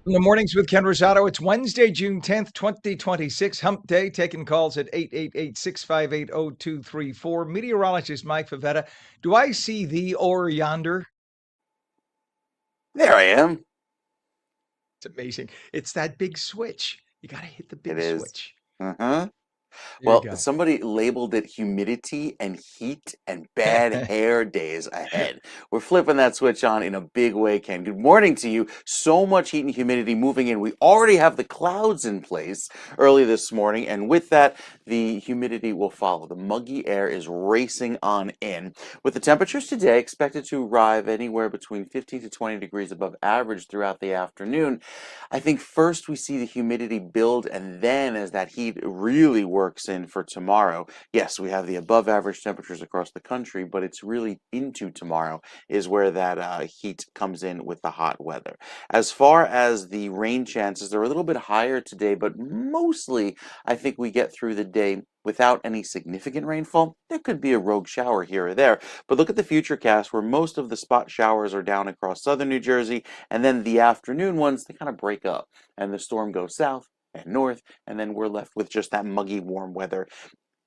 In the mornings with Ken Rosato. It's Wednesday, June 10th, 2026, hump day, taking calls at 888-658-0234. Meteorologist Mike Favetta. Do I see thee or yonder? There I am. It's amazing. It's that big switch. You got to hit the It big is. switch. Uh-huh. There you Well, go. somebody labeled it humidity and heat and bad hair days ahead. We're flipping that switch on in a big way, Ken. Good morning to you. So much heat and humidity moving in. We already have the clouds in place early this morning, and with that, the humidity will follow. The muggy air is racing on in. With the temperatures today expected to arrive anywhere between 15 to 20 degrees above average throughout the afternoon, I think first we see the humidity build, and then as that heat really works in for tomorrow, yes, we have the above average temperatures across the country, but it's really into tomorrow is where that heat comes in with the hot weather. As far as the rain chances, they're a little bit higher today, but mostly I think we get through the day without any significant rainfall. There could be a rogue shower here or there, but look at the future cast where most of the spot showers are down across southern New Jersey, and then the afternoon ones, they kind of break up and the storm goes south and north, and then we're left with just that muggy warm weather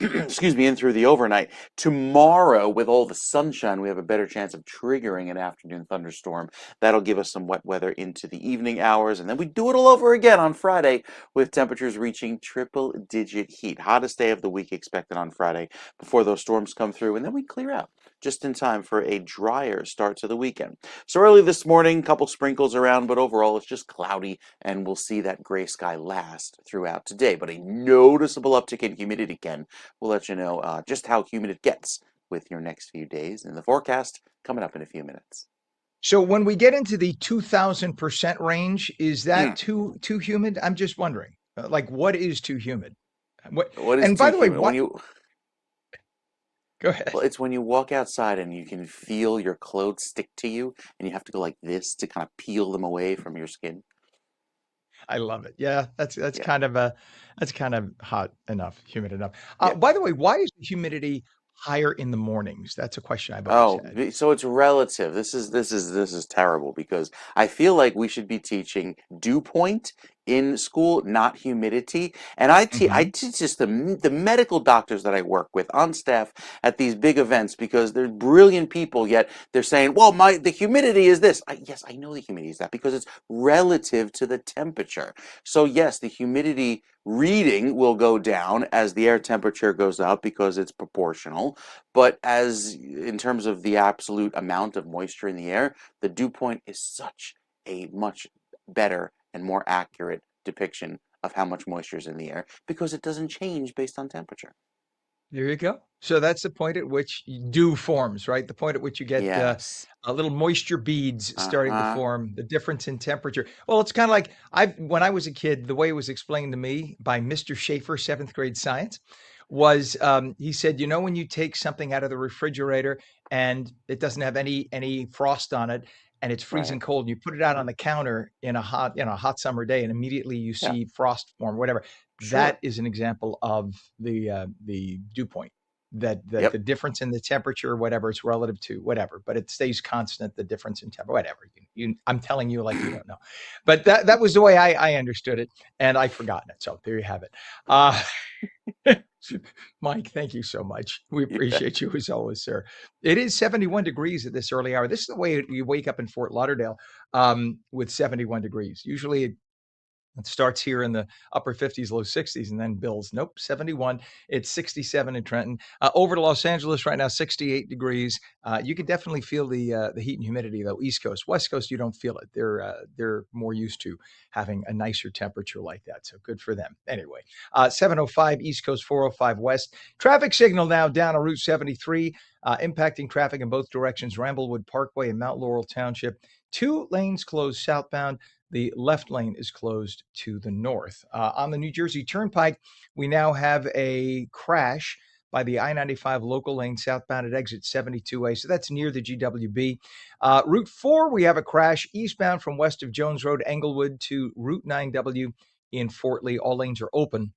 excuse me, in through the overnight. Tomorrow, with all the sunshine, we have a better chance of triggering an afternoon thunderstorm. That'll give us some wet weather into the evening hours, and then we do it all over again on Friday with temperatures reaching triple-digit heat. Hottest day of the week expected on Friday before those storms come through, and then we clear out just in time for a drier start to the weekend. So early this morning, a couple sprinkles around, but overall it's just cloudy, and we'll see that gray sky last throughout today. But a noticeable uptick in humidity, Ken. We'll let you know just how humid it gets with your next few days in the forecast coming up in a few minutes. So when we get into the 2000% range, is that Mm. too humid? I'm just wondering. Like, what is too humid? What? What is And too by the way, humid? what? Go ahead. Well, it's when you walk outside and you can feel your clothes stick to you, and you have to go like this to kind of peel them away from your skin. I love it. Yeah, that's Yeah, kind of that's kind of hot enough, humid enough. yeah. By the way, why is the humidity higher in the mornings? That's a question I've always Oh, had. so it's relative. This is terrible because I feel like we should be teaching dew point in school, not humidity. And I Hmm. teach this to the medical doctors that I work with on staff at these big events because they're brilliant people. Yet they're saying, "Well, the humidity is this." Yes, I know the humidity is that because it's relative to the temperature. So yes, the humidity reading will go down as the air temperature goes up because it's proportional. But as in terms of the absolute amount of moisture in the air, the dew point is such a much better and more accurate depiction of how much moisture is in the air because it doesn't change based on temperature. There you go. So that's the point at which dew forms, right? The point at which you get Yes. little moisture beads starting to Uh-huh. form, the difference in temperature. Well, it's kind of like when I was a kid, the way it was explained to me by Mr. Schaefer, seventh grade science, was he said, when you take something out of the refrigerator and it doesn't have any frost on it and it's freezing Right. cold, and you put it out on the counter in a hot summer day, and immediately you Yeah. see frost form, whatever. That Sure. is an example of the dew point. That Yep. the difference in the temperature, whatever it's relative to, whatever, but it stays constant. The difference in temperature, whatever. I'm telling you like you don't know, but that was the way I understood it, and I've forgotten it. So there you have it. Uh, Mike, thank you so much. We You bet. appreciate you as always, sir. It is 71 degrees at this early hour. This is the way you wake up in Fort Lauderdale with 71 degrees. Usually it starts here in the upper 50s, low 60s, and then bills. Nope, 71. It's 67 in Trenton. Over to Los Angeles right now, 68 degrees. You can definitely feel the heat and humidity though. East Coast, West Coast, you don't feel it. They're more used to having a nicer temperature like that. So good for them. Anyway, 705 East Coast, 405 West. Traffic signal now down on Route 73, impacting traffic in both directions. Ramblewood Parkway and Mount Laurel Township. 2 lanes closed southbound. The left lane is closed to the north. On the New Jersey Turnpike, we now have a crash by the I-95 local lane southbound at exit 72A. So that's near the GWB. Route 4, we have a crash eastbound from west of Jones Road, Englewood to Route 9W in Fort Lee. All lanes are open,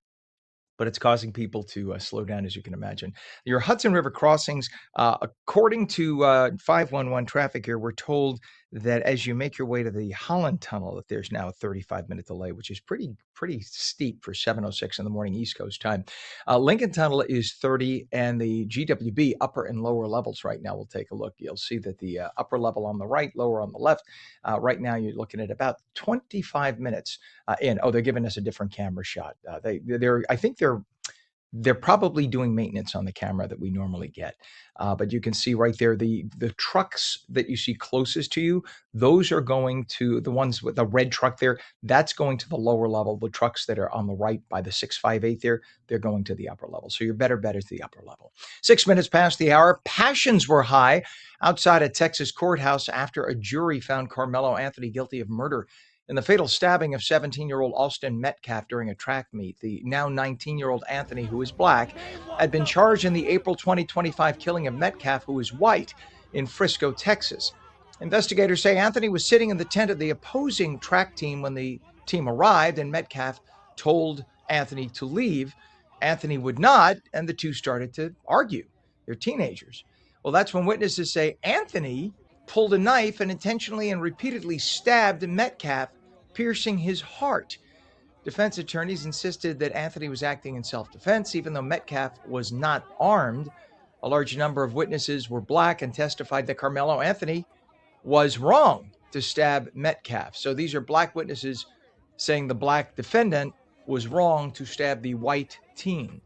but it's causing people to slow down, as you can imagine. Your Hudson River crossings, according to 511 traffic here, we're told that as you make your way to the Holland Tunnel, that there's now a 35-minute delay, which is pretty steep for 7:06 in the morning East Coast time. Lincoln Tunnel is 30, and the GWB upper and lower levels right now. We'll take a look. You'll see that the upper level on the right, lower on the left. Right now, you're looking at about 25 minutes in. Oh, they're giving us a different camera shot. I think they're probably doing maintenance on the camera that we normally get. But you can see right there, the trucks that you see closest to you, those are going to the ones with the red truck there. That's going to the lower level. The trucks that are on the right by the 658 there, they're going to the upper level. So your better bet is the upper level. 6 minutes past the hour. Passions were high outside a Texas courthouse after a jury found Carmelo Anthony guilty of murder in the fatal stabbing of 17-year-old Austin Metcalf during a track meet. The now 19-year-old Anthony, who is black, had been charged in the April 2025 killing of Metcalf, who is white, in Frisco, Texas. Investigators say Anthony was sitting in the tent of the opposing track team when the team arrived, and Metcalf told Anthony to leave. Anthony would not, and the two started to argue. They're teenagers. Well, that's when witnesses say Anthony pulled a knife and intentionally and repeatedly stabbed Metcalf, piercing his heart. Defense attorneys insisted that Anthony was acting in self-defense, even though Metcalf was not armed. A large number of witnesses were black and testified that Carmelo Anthony was wrong to stab Metcalf. So these are black witnesses saying the black defendant was wrong to stab the white teen.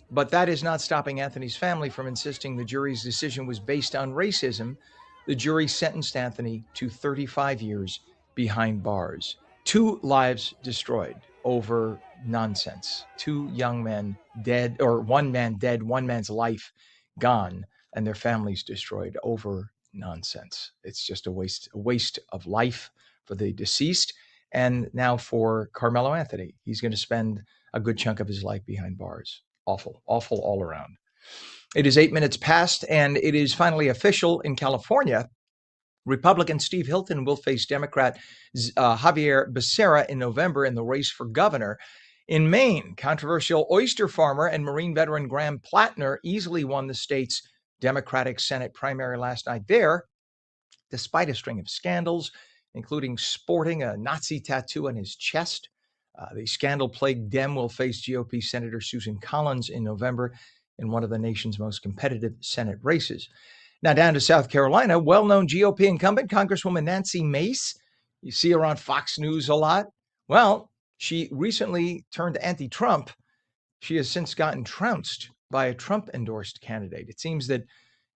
But that is not stopping Anthony's family from insisting the jury's decision was based on racism. The jury sentenced Anthony to 35 years behind bars. 2 lives destroyed over nonsense. 2 young men dead, or 1 man dead, 1 man's life gone, and their families destroyed over nonsense. It's just a waste of life for the deceased. And now for Carmelo Anthony, he's going to spend a good chunk of his life behind bars. Awful all around. It is 8 minutes past, and it is finally official in California. Republican Steve Hilton will face Democrat Javier Becerra in November in the race for governor. In Maine, controversial oyster farmer and Marine veteran Graham Plattner easily won the state's Democratic Senate primary last night there, despite a string of scandals, including sporting a Nazi tattoo on his chest. The scandal-plagued Dem will face GOP Senator Susan Collins in November in one of the nation's most competitive Senate races. Now down to South Carolina, well-known GOP incumbent Congresswoman Nancy Mace. You see her on Fox News a lot. Well, she recently turned anti-Trump. She has since gotten trounced by a Trump-endorsed candidate. It seems that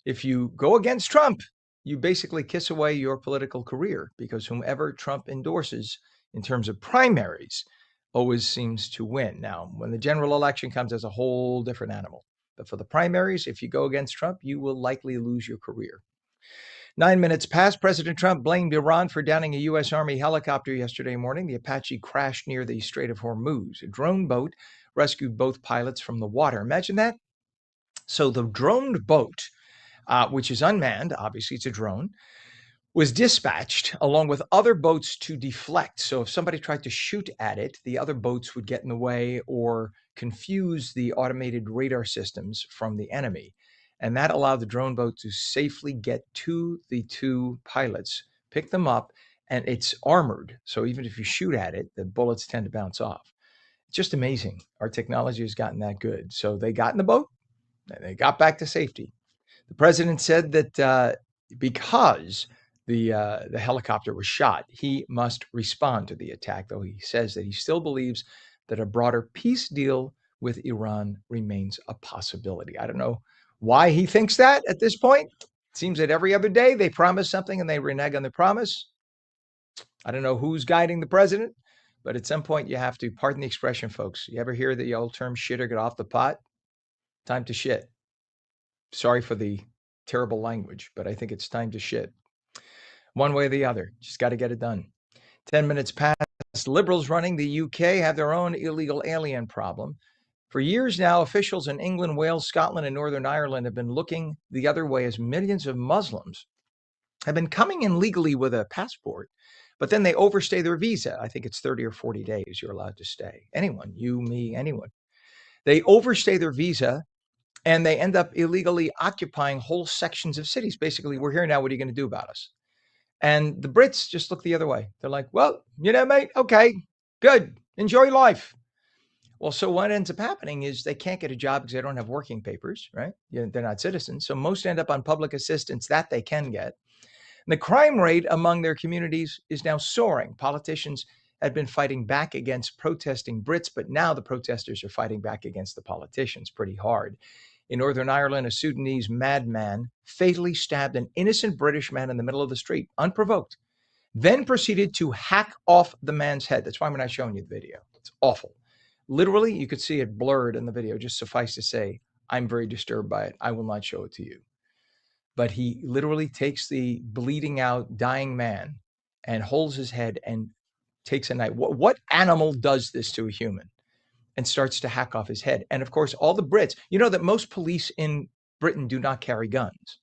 if you go against Trump, you basically kiss away your political career, because whomever Trump endorses in terms of primaries always seems to win. Now, when the general election comes, as a whole different animal. But for the primaries, if you go against Trump, you will likely lose your career. 9 minutes past, President Trump blamed Iran for downing a U.S. Army helicopter yesterday morning. The Apache crashed near the Strait of Hormuz. A drone boat rescued both pilots from the water. Imagine that. So the droned boat, which is unmanned, obviously it's a drone, was dispatched along with other boats to deflect. So if somebody tried to shoot at it, the other boats would get in the way or confuse the automated radar systems from the enemy. And that allowed the drone boat to safely get to the 2 pilots, pick them up, and it's armored. So even if you shoot at it, the bullets tend to bounce off. It's just amazing. Our technology has gotten that good. So they got in the boat and they got back to safety. The president said that because the helicopter was shot, he must respond to the attack, though he says that he still believes that a broader peace deal with Iran remains a possibility. I don't know why he thinks that at this point. It seems that every other day they promise something and they renege on the promise. I don't know who's guiding the president, but at some point you have to, pardon the expression, folks. You ever hear the old term shit or get off the pot? Time to shit. Sorry for the terrible language, but I think it's time to shit. One way or the other. Just got to get it done. 10 minutes past. Liberals running the UK have their own illegal alien problem. For years now, officials in England, Wales, Scotland, and Northern Ireland have been looking the other way as millions of Muslims have been coming in legally with a passport, but then they overstay their visa. I think it's 30 or 40 days you're allowed to stay. Anyone, you, me, anyone. They overstay their visa and they end up illegally occupying whole sections of cities. Basically, we're here now. What are you going to do about us? And the Brits just look the other way. They're like, well, mate, okay, good. Enjoy life. Well, so what ends up happening is they can't get a job because they don't have working papers, right? They're not citizens. So most end up on public assistance that they can get. And the crime rate among their communities is now soaring. Politicians had been fighting back against protesting Brits, but now the protesters are fighting back against the politicians pretty hard. In Northern Ireland, a Sudanese madman fatally stabbed an innocent British man in the middle of the street, unprovoked, then proceeded to hack off the man's head. That's why I'm not showing you the video. It's awful. Literally, you could see it blurred in the video. Just suffice to say, I'm very disturbed by it. I will not show it to you. But he literally takes the bleeding out, dying man and holds his head and takes a knife. What animal does this to a human? And starts to hack off his head. And of course, all the Brits, you know that most police in Britain do not carry guns.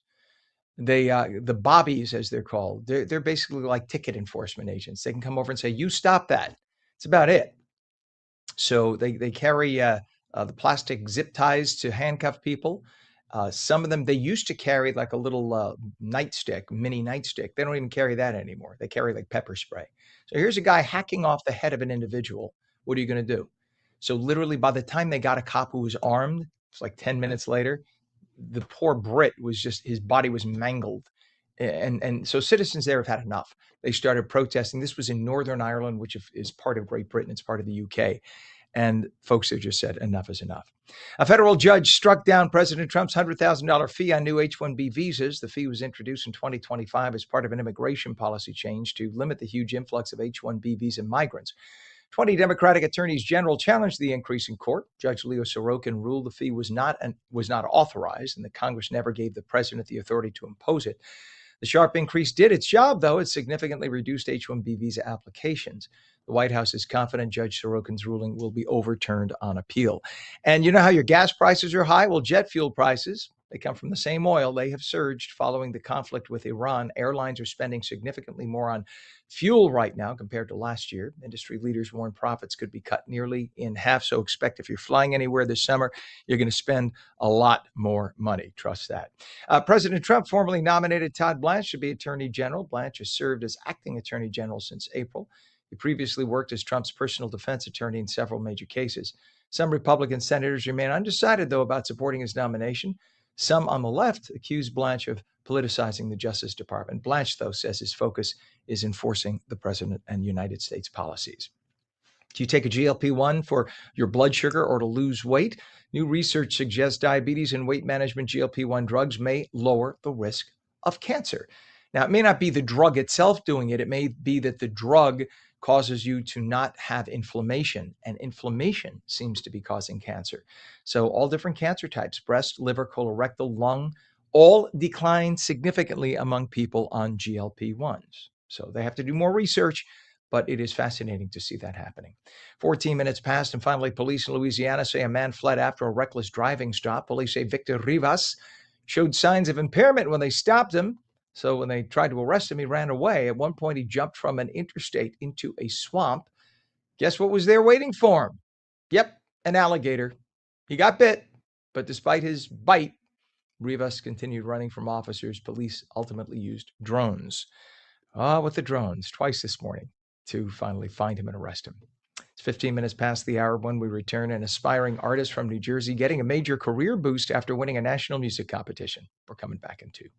They, the bobbies, as they're called, they're basically like ticket enforcement agents. They can come over and say, you stop that. It's about it. So they carry the plastic zip ties to handcuff people. Some of them, they used to carry like a little nightstick, mini nightstick. They don't even carry that anymore. They carry like pepper spray. So here's a guy hacking off the head of an individual. What are you going to do? So literally by the time they got a cop who was armed, it's like 10 minutes later, the poor Brit was just, his body was mangled. And so citizens there have had enough. They started protesting. This was in Northern Ireland, which is part of Great Britain. It's part of the UK. And folks have just said enough is enough. A federal judge struck down President Trump's $100,000 fee on new H-1B visas. The fee was introduced in 2025 as part of an immigration policy change to limit the huge influx of H-1B visa migrants. 20 Democratic attorneys general challenged the increase in court. Judge Leo Sorokin ruled the fee was not authorized, and the Congress never gave the president the authority to impose it. The sharp increase did its job, though. It significantly reduced H-1B visa applications. The White House is confident Judge Sorokin's ruling will be overturned on appeal. And you know how your gas prices are high? Well, jet fuel prices, they come from the same oil. They have surged following the conflict with Iran. Airlines are spending significantly more on fuel right now compared to last year. Industry leaders warn profits could be cut nearly in half. So expect if you're flying anywhere this summer, you're going to spend a lot more money. Trust that. President Trump formally nominated Todd Blanche to be Attorney General. Blanche has served as acting Attorney General since April. He previously worked as Trump's personal defense attorney in several major cases. Some Republican senators remain undecided, though, about supporting his nomination. Some on the left accuse Blanche of politicizing the Justice Department. Blanche, though, says his focus is enforcing the president and United States policies. Do you take a GLP-1 for your blood sugar or to lose weight? New research suggests diabetes and weight management GLP-1 drugs may lower the risk of cancer. Now, it may not be the drug itself doing it. It may be that the drug causes you to not have inflammation, and inflammation seems to be causing cancer. So all different cancer types, breast, liver, colorectal, lung, all decline significantly among people on GLP-1s. So they have to do more research, but it is fascinating to see that happening. 14 minutes passed, and finally, police in Louisiana say a man fled after a reckless driving stop. Police say Victor Rivas showed signs of impairment when they stopped him. So when they tried to arrest him, he ran away. At one point, he jumped from an interstate into a swamp. Guess what was there waiting for him? Yep, an alligator. He got bit, but despite his bite, Rivas continued running from officers. Police ultimately used drones. With the drones, twice this morning to finally find him and arrest him. It's 15 minutes past the hour when we return. An aspiring artist from New Jersey getting a major career boost after winning a national music competition. We're coming back in 2.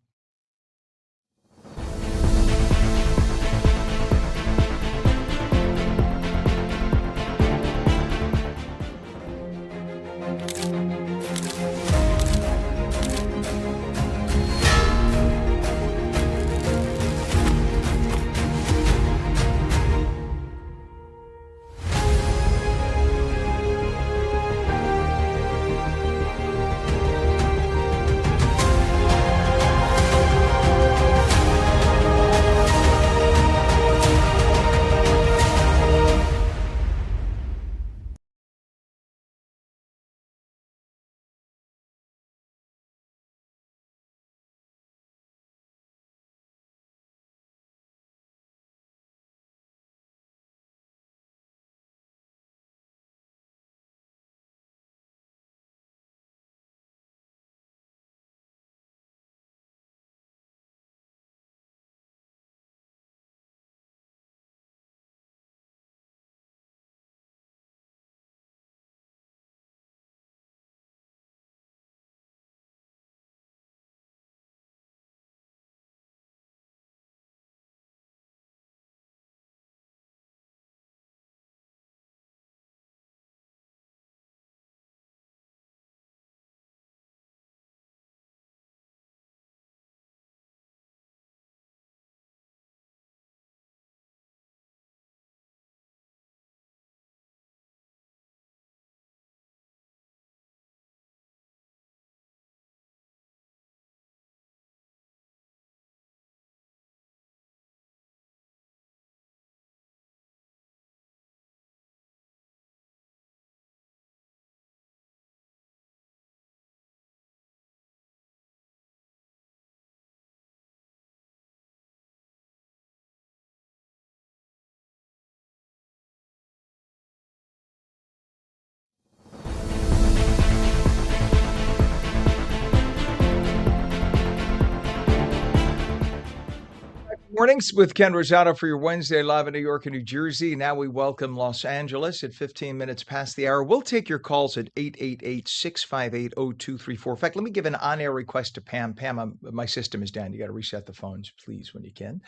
Mornings with Ken Rosato for your Wednesday live in New York and New Jersey. Now we welcome Los Angeles at 15 minutes past the hour. We'll take your calls at 888-658-0234. In fact, let me give an on-air request to Pam. Pam, my system is down. You got to reset the phones, please, when you can.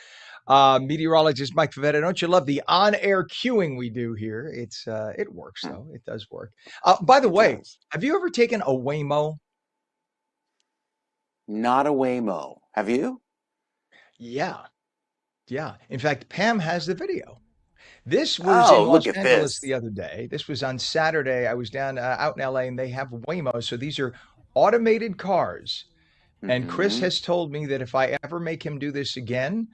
Meteorologist Mike Favetta, don't you love the on-air queuing we do here? It works, Hmm, though. It does work. By the it way, does. have you ever taken a Waymo? Not a Waymo. Have you? Yeah. Yeah. In fact, Pam has the video. This was in Oh, Los look at Angeles this. the other day. This was on Saturday. I was down out in LA and they have Waymo. So these are automated cars. And Chris Mm-hmm. has told me that if I ever make him do this again,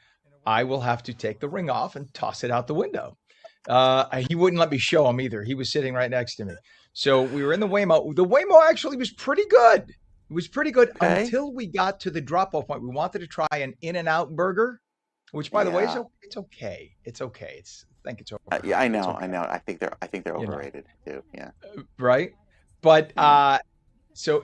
I will have to take the ring off and toss it out the window. He wouldn't let me show him either. He was sitting right next to me. So we were in the Waymo. The Waymo actually was pretty good. It was pretty good Okay. until we got to the drop off point. We wanted to try an In-N-Out burger, which, by the way, Yeah. it's okay. It's okay. I think it's Yeah, I overhyped. It's know. I okay, know. I think they're you know, overrated too. Yeah. right? But Yeah. so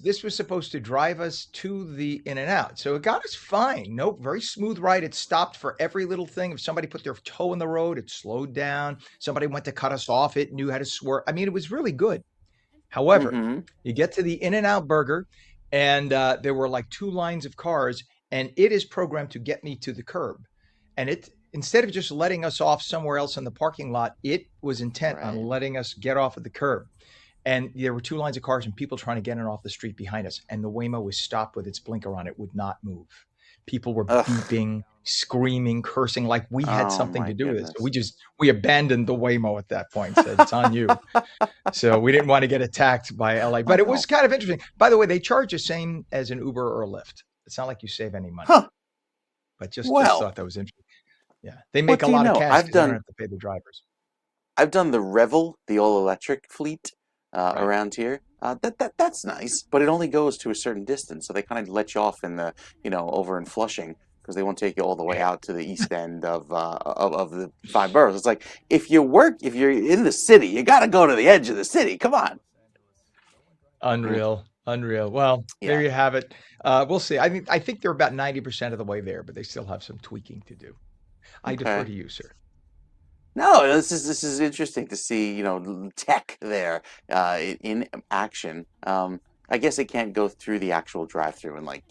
this was supposed to drive us to the In-N-Out. So it got us fine. Nope, very smooth ride. It stopped for every little thing. If somebody put their toe in the road, it slowed down. Somebody went to cut us off, it knew how to swerve. I mean, it was really good. However, Mm-hmm. you get to the In-N-Out burger, and there were like two lines of cars, and it is programmed to get me to the curb. And it instead of just letting us off somewhere else in the parking lot, it was intent on Right. letting us get off at the curb. And there were two lines of cars and people trying to get in off the street behind us. And the Waymo was stopped with its blinker on. It would not move. People were Ugh. beeping, screaming, cursing like we had Oh something my to do with it. So goodness. we abandoned the Waymo at that point and said, it's on you. So we didn't want to get attacked by LA. But it was Well. kind of interesting. By the way, they charge the same as an Uber or a Lyft. It's not like you save any money. Huh. But just Well. thought that was interesting. Yeah. They make What a do you lot of know? cash because they don't have to pay the drivers. I've done the Revel, the all electric fleet Right. around here. That's nice, but it only goes to a certain distance, so they kind of let you off in the over in Flushing because they won't take you all the way Yeah. out to the east end of the five boroughs. It's like if you're in the city, you got to go to the edge of the city. Come on. Mm, Unreal. Unreal. Well, there yeah. you have it. We'll see. I think they're about 90% of the way there, but they still have some tweaking to do. I defer Okay. to you, sir. No, this is interesting to see, tech there in action. I guess it can't go through the actual drive-through and like,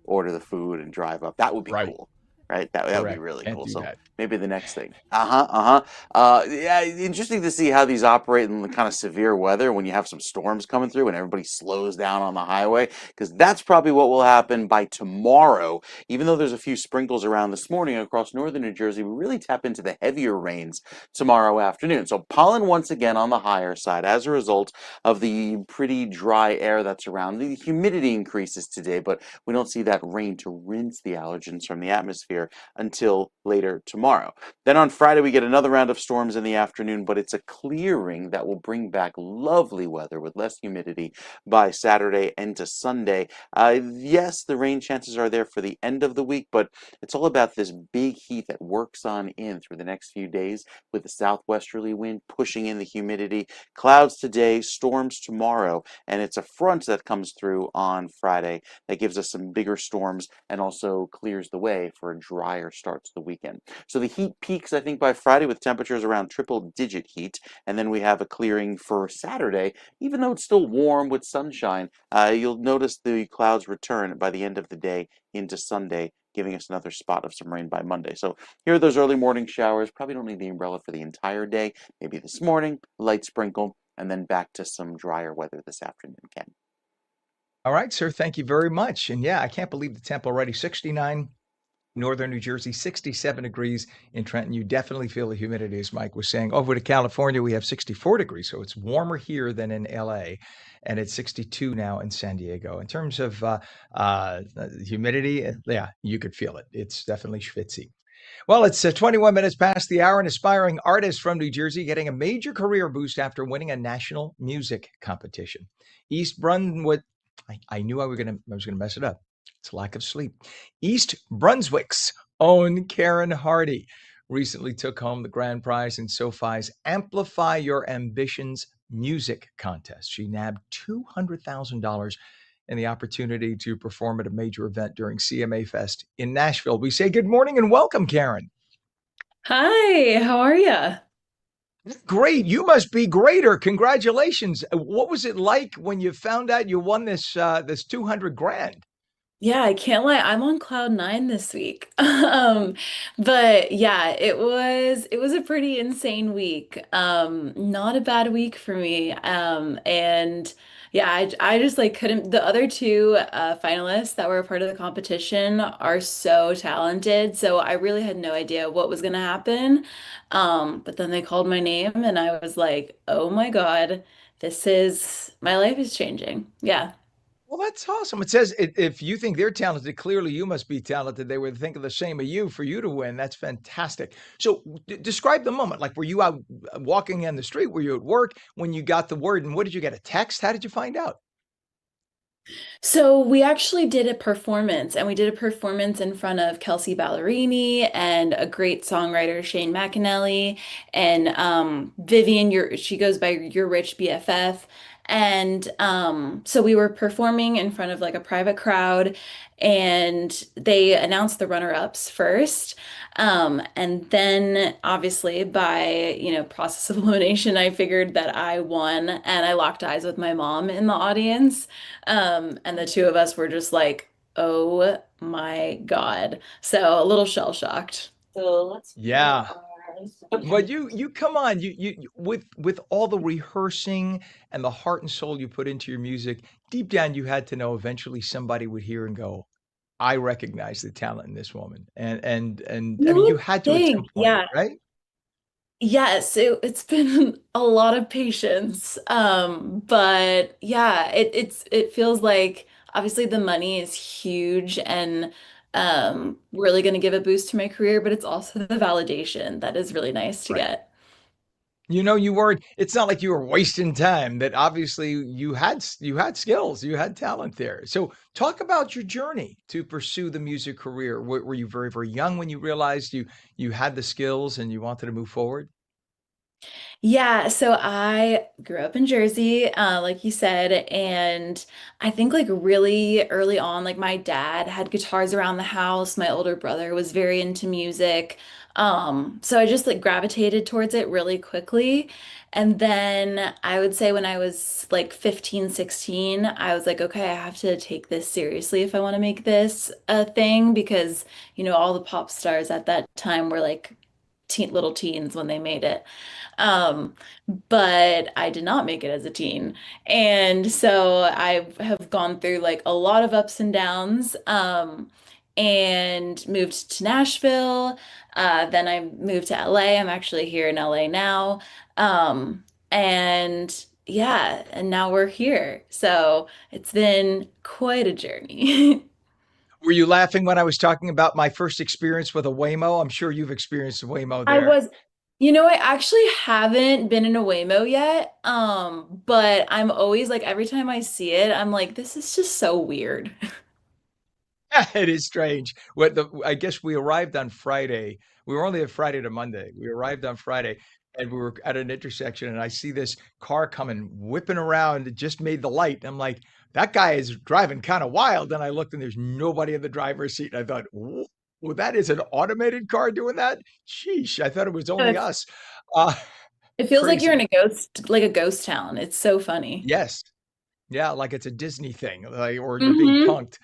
order the food and drive up. That would be Right. cool, right? That would be Correct. really Can't cool. do So that. maybe the next thing. Yeah, interesting to see how these operate in the kind of severe weather when you have some storms coming through and everybody slows down on the highway, because that's probably what will happen by tomorrow. Even though there's a few sprinkles around this morning across northern New Jersey, we really tap into the heavier rains tomorrow afternoon. So pollen once again on the higher side as a result of the pretty dry air that's around. The humidity increases today, but we don't see that rain to rinse the allergens from the atmosphere until later tomorrow. Then on Friday, we get another round of storms in the afternoon, but it's a clearing that will bring back lovely weather with less humidity by Saturday into Sunday. Yes, the rain chances are there for the end of the week, but it's all about this big heat that works on in through the next few days with the southwesterly wind pushing in the humidity. Clouds today, storms tomorrow, and it's a front that comes through on Friday that gives us some bigger storms and also clears the way for a drier start to the weekend. So the heat peaks, I think, by Friday with temperatures around triple-digit heat, and then we have a clearing for Saturday. Even though it's still warm with sunshine, you'll notice the clouds return by the end of the day into Sunday, giving us another spot of some rain by Monday. So here are those early morning showers. Probably don't need the umbrella for the entire day. Maybe this morning, light sprinkle, and then back to some drier weather this afternoon, Ken. All right, sir. Thank you very much. And yeah, I can't believe the temp already 69 northern New Jersey, 67 degrees in Trenton. You definitely feel the humidity, as Mike was saying. Over to California, we have 64 degrees, so it's warmer here than in LA, and it's 62 now in San Diego. In terms of humidity, yeah, you could feel it. It's definitely schwitzy. Well, it's 21 minutes past the hour. An aspiring artist from New Jersey getting a major career boost after winning a national music competition. East Brunswick. I knew I was gonna mess it up. It's lack of sleep. East Brunswick's own Karen Hardy recently took home the grand prize in SoFi's Amplify Your Ambitions music contest. She nabbed $200,000 and the opportunity to perform at a major event during CMA Fest in Nashville. We say good morning and welcome, Karen. Hi, how are you? Great. You must be greater. Congratulations. What was it like when you found out you won this 200 grand? Yeah, I can't lie. I'm on cloud nine this week. But yeah, it was a pretty insane week. Not a bad week for me. And yeah, I just like couldn't. The other two finalists that were a part of the competition are so talented, so I really had no idea what was gonna happen. But then they called my name, and I was like, oh my God, my life is changing. Yeah. Well, that's awesome. It says if you think they're talented, clearly you must be talented. They would think of the same of you for you to win. That's fantastic. So, describe the moment. Like, were you out walking in the street? Were you at work when you got the word? And what did you get? A text? How did you find out? So we actually did a performance, and we did a performance in front of Kelsey Ballerini and a great songwriter, Shane McAnally, and Vivian, she goes by Your Rich BFF. And so we were performing in front of like a private crowd, and they announced the runner-ups first. And then obviously by, process of elimination, I figured that I won, and I locked eyes with my mom in the audience. And the two of us were just like, oh my God. So a little shell-shocked. So let's pull Yeah. our But okay. you come on, with all the rehearsing and the heart and soul you put into your music, deep down you had to know eventually somebody would hear and go, I recognize the talent in this woman. And I You mean you would had to at some think, point, yeah. right? Yes, it's been a lot of patience. But yeah, it feels like obviously the money is huge and really going to give a boost to my career, but it's also the validation that is really nice to Right. get. You know, you weren't it's not like you were wasting time, that obviously you had skills, you had talent there. So talk about your journey to pursue the music career. Were you very, very young when you realized you had the skills and you wanted to move forward? Yeah, so I grew up in Jersey, like you said, and I think like really early on, like my dad had guitars around the house. My older brother was very into music. So I just like gravitated towards it really quickly. And then I would say when I was like 15, 16, I was like, okay, I have to take this seriously if I want to make this a thing because, all the pop stars at that time were like little teens when they made it. Um, but I did not make it as a teen. And so I have gone through like a lot of ups and downs, and moved to Nashville. Then I moved to LA. I'm actually here in LA now. And yeah, and now we're here. So it's been quite a journey. Were you laughing when I was talking about my first experience with a Waymo? I'm sure you've experienced a Waymo I there. was, I actually haven't been in a Waymo yet. But I'm always like every time I see it, I'm like, this is just so weird. It is strange. I guess we arrived on Friday. We were only a Friday to Monday. We arrived on Friday and we were at an intersection and I see this car coming whipping around. It just made the light. I'm like, that guy is driving kind of wild. And I looked and there's nobody in the driver's seat. And I thought, well, that is an automated car doing that? Sheesh. I thought it was only It's, us. Uh, it feels like you're in crazy. like a ghost town. It's so funny. Yes. Yeah. Like it's a Disney thing, like, or you're being Hmm. punked.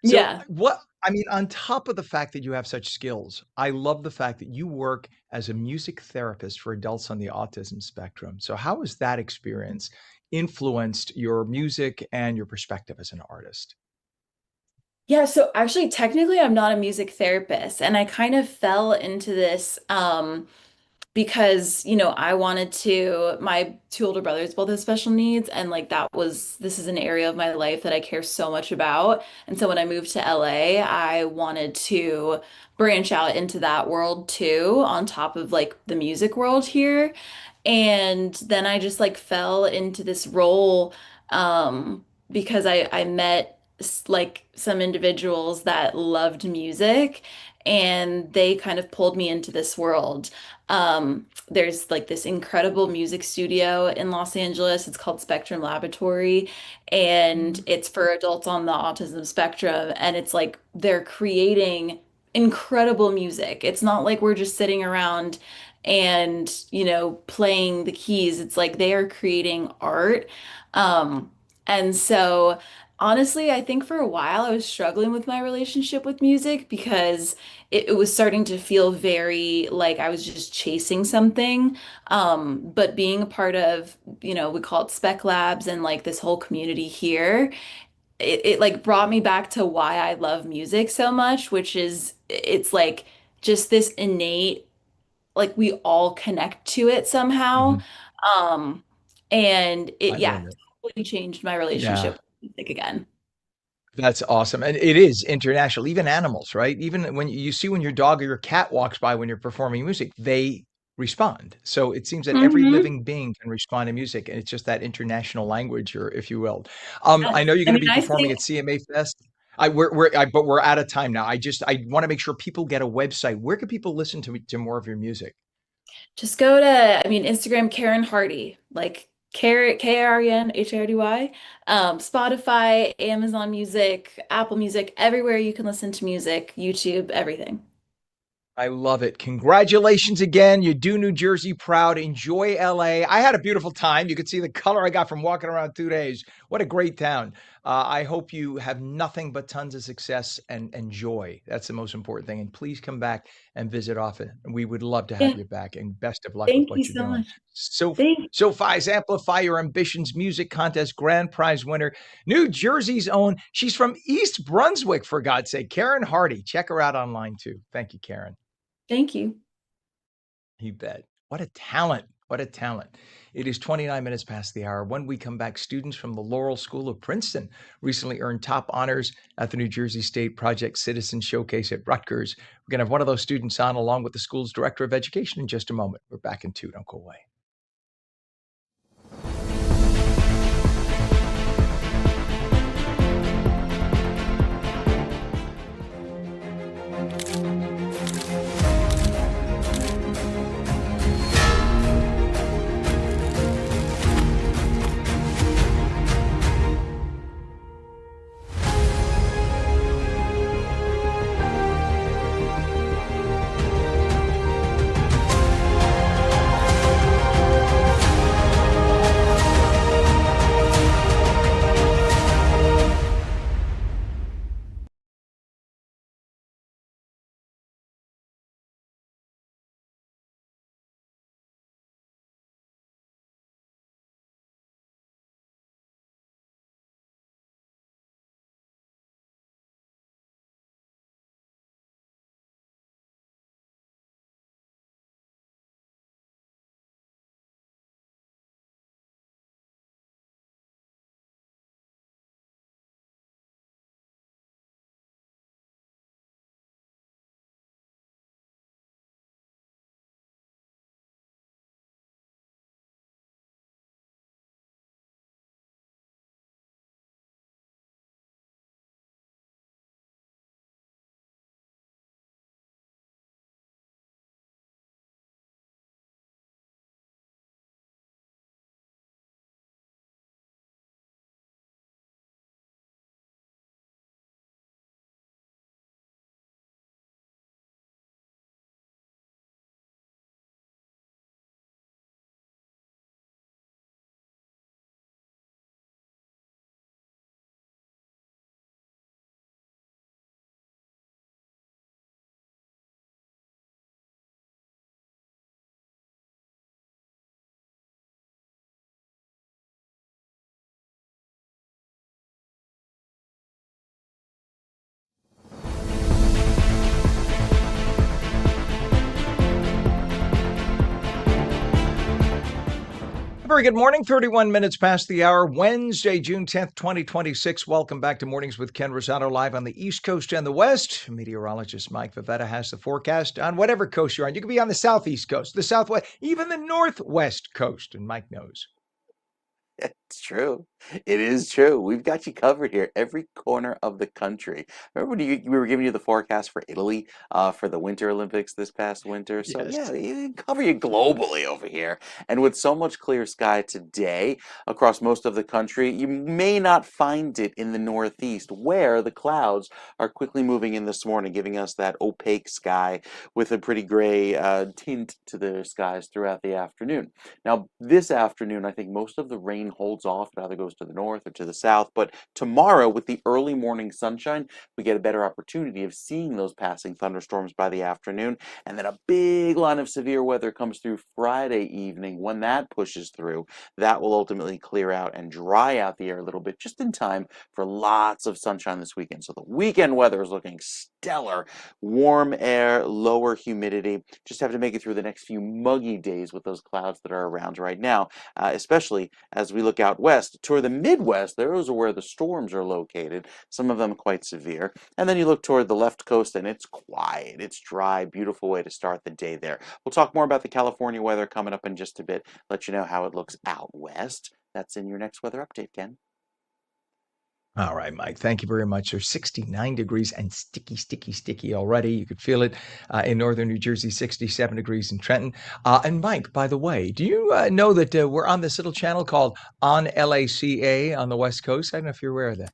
So Yeah. what I mean, on top of the fact that you have such skills, I love the fact that you work as a music therapist for adults on the autism spectrum. So how has that experience influenced your music and your perspective as an artist? Yeah, so actually technically I'm not a music therapist and I kind of fell into this because I wanted my two older brothers both have special needs, and like this is an area of my life that I care so much about. And so when I moved to LA, I wanted to branch out into that world too on top of like the music world here. And then I just like fell into this role because I met like some individuals that loved music, and they kind of pulled me into this world. There's like this incredible music studio in Los Angeles. It's called Spectrum Laboratory, and it's for adults on the autism spectrum. And it's like they're creating incredible music. It's not like we're just sitting around and, playing the keys. It's like they are creating art. And so honestly, I think for a while I was struggling with my relationship with music because it was starting to feel very like I was just chasing something. But being a part of, we call it Spec Labs and like this whole community here, it like brought me back to why I love music so much, which is it's like just this innate, like we all connect to it somehow. Mhm. Um, and it, I yeah, love it. totally changed my Yeah. relationship with music again. That's awesome. And it is international, even animals, right? Even when you see when your dog or your cat walks by when you're performing music, they respond. So it seems that every Hmm. living being can respond to music, and it's just that international language, or if you will. I Yes. know you're I going to mean, be I performing sing. at CMA Fest. But we're out of time now. I want to make sure people get a website. Where can people listen to more of your music? Just go to, I mean, Instagram, Karen Hardy, like Karen Hardy. Spotify, Amazon Music, Apple Music, everywhere you can listen to music, YouTube, everything. I love it. Congratulations again. You do New Jersey proud. Enjoy LA. I had a beautiful time. You could see the color I got from walking around 2 days. What a great town. I hope you have nothing but tons of success and joy. That's the most important thing. And please come back and visit often. We would love to have Yeah, you back. And best of luck with thank you what you're so doing. much. So, Thank SoFi's Amplify Your Ambitions Music Contest Grand Prize winner, New Jersey's own. She's from East Brunswick, for God's sake. Karen Hardy. Check her out online too. Thank you, Karen. thank you. You bet. What a talent. What a talent. It is 29 minutes past the hour. When we come back, students from the Laurel School of Princeton recently earned top honors at the New Jersey State Project Citizen Showcase at Rutgers. We're going to have one of those students on along with the school's director of education in just a moment. We're back in two. Don't go away. Very good morning. 31 minutes past the hour, Wednesday, June 10th, 2026. Welcome back to Mornings with Ken Rosato, live on the East Coast and the West. Meteorologist Mike Favetta has the forecast on whatever coast you're on. You could be on the Southeast coast, the Southwest, even the Northwest coast, and Mike knows. It's true. It is true. We've got you covered here, every corner of the country. Remember when we were giving you the forecast for Italy for the Winter Olympics this past winter? So yeah, Yes. we cover you globally over here. And with so much clear sky today across most of the country, you may not find it in the Northeast, where the clouds are quickly moving in this morning, giving us that opaque sky with a pretty gray tint to the skies throughout the afternoon. Now, this afternoon, I think most of the rain holds off. It either goes to the north or to the south. But tomorrow, with the early morning sunshine, we get a better opportunity of seeing those passing thunderstorms by the afternoon. And then a big line of severe weather comes through Friday evening. When that pushes through, that will ultimately clear out and dry out the air a little bit, just in time for lots of sunshine this weekend. So the weekend weather is looking stellar. Warm air, lower humidity. Just have to make it through the next few muggy days with those clouds that are around right now, especially as we look out west toward the Midwest. Those are where the storms are located, some of them quite severe. And then you look toward the left coast and it's quiet, it's dry, beautiful way to start the day there. We'll talk more about the California weather coming up in just a bit, let you know how it looks out west. That's in your next weather update, Ken. All right, Mike. Thank you very much. There's 69 degrees and sticky, sticky, sticky already. You could feel it in northern New Jersey, 67 degrees in Trenton. And Mike, by the way, do you know that we're on this little channel called On LACA on the West Coast? I don't know if you're aware of that.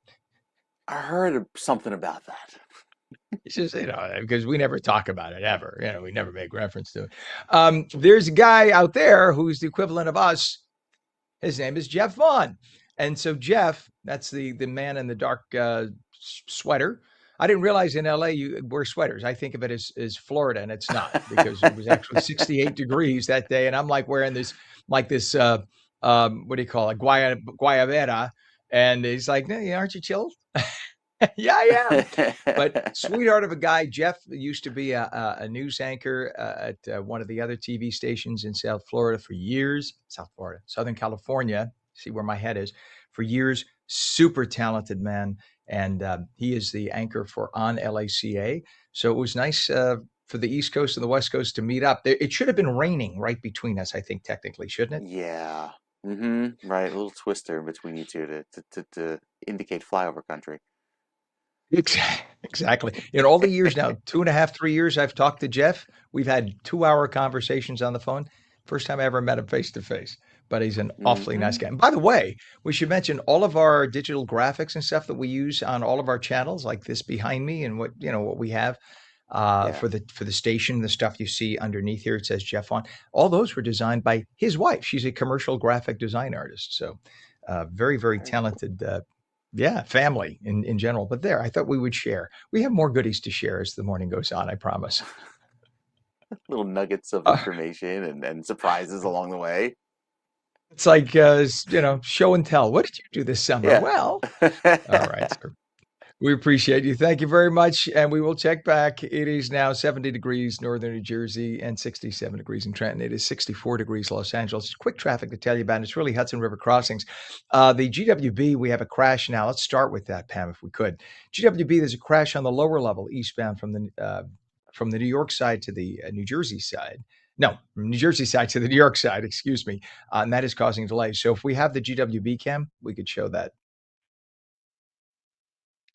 I heard something about that. It's just, because we never talk about it ever. We never make reference to it. There's a guy out there who's the equivalent of us. His name is Jeff Vaughn. And so Jeff, that's the man in the dark sweater. I didn't realize in LA you wear sweaters. I think of it as Florida, and it's not, because it was actually 68 degrees that day. And I'm like wearing this, what do you call it? Guayabera. And he's like, no, aren't you chilled? Yeah, I am. But sweetheart of a guy, Jeff used to be a news anchor at one of the other TV stations in South Florida for years. Southern California. See where my head is. For years, super talented man. And he is the anchor for On LACA. So it was nice for the East Coast and the West Coast to meet up. It should have been raining right between us, I think, technically, shouldn't it? Yeah. Right. A little twister in between you two to indicate flyover country. Exactly. In all the years now, 2.5, 3 years I've talked to Jeff, we've had 2-hour conversations on the phone. First time I ever met him face to face, but he's an awfully nice guy. And by the way, we should mention all of our digital graphics and stuff that we use on all of our channels, like this behind me and what we have Yeah. for the station, the stuff you see underneath here, it says Jeff on. All those were designed by his wife. She's a commercial graphic design artist. So very, very Very cool. talented family in general. But I thought we would share. We have more goodies to share as the morning goes on, I promise. Little nuggets of Uh, information and surprises along the way. it's like, show and tell. What did you do this summer? Yeah. Well, all right, sir. We appreciate you. Thank you very much. And we will check back. It is now 70 degrees northern New Jersey and 67 degrees in Trenton. It is 64 degrees Los Angeles. Quick traffic to tell you about. It's really Hudson River crossings. The GWB, we have a crash now. Let's start with that, Pam, if we could. GWB, there's a crash on the lower level eastbound from the New York side to the New Jersey side. No, from New Jersey side to the New York side, excuse me. And that is causing delays. So if we have the GWB cam, we could show that.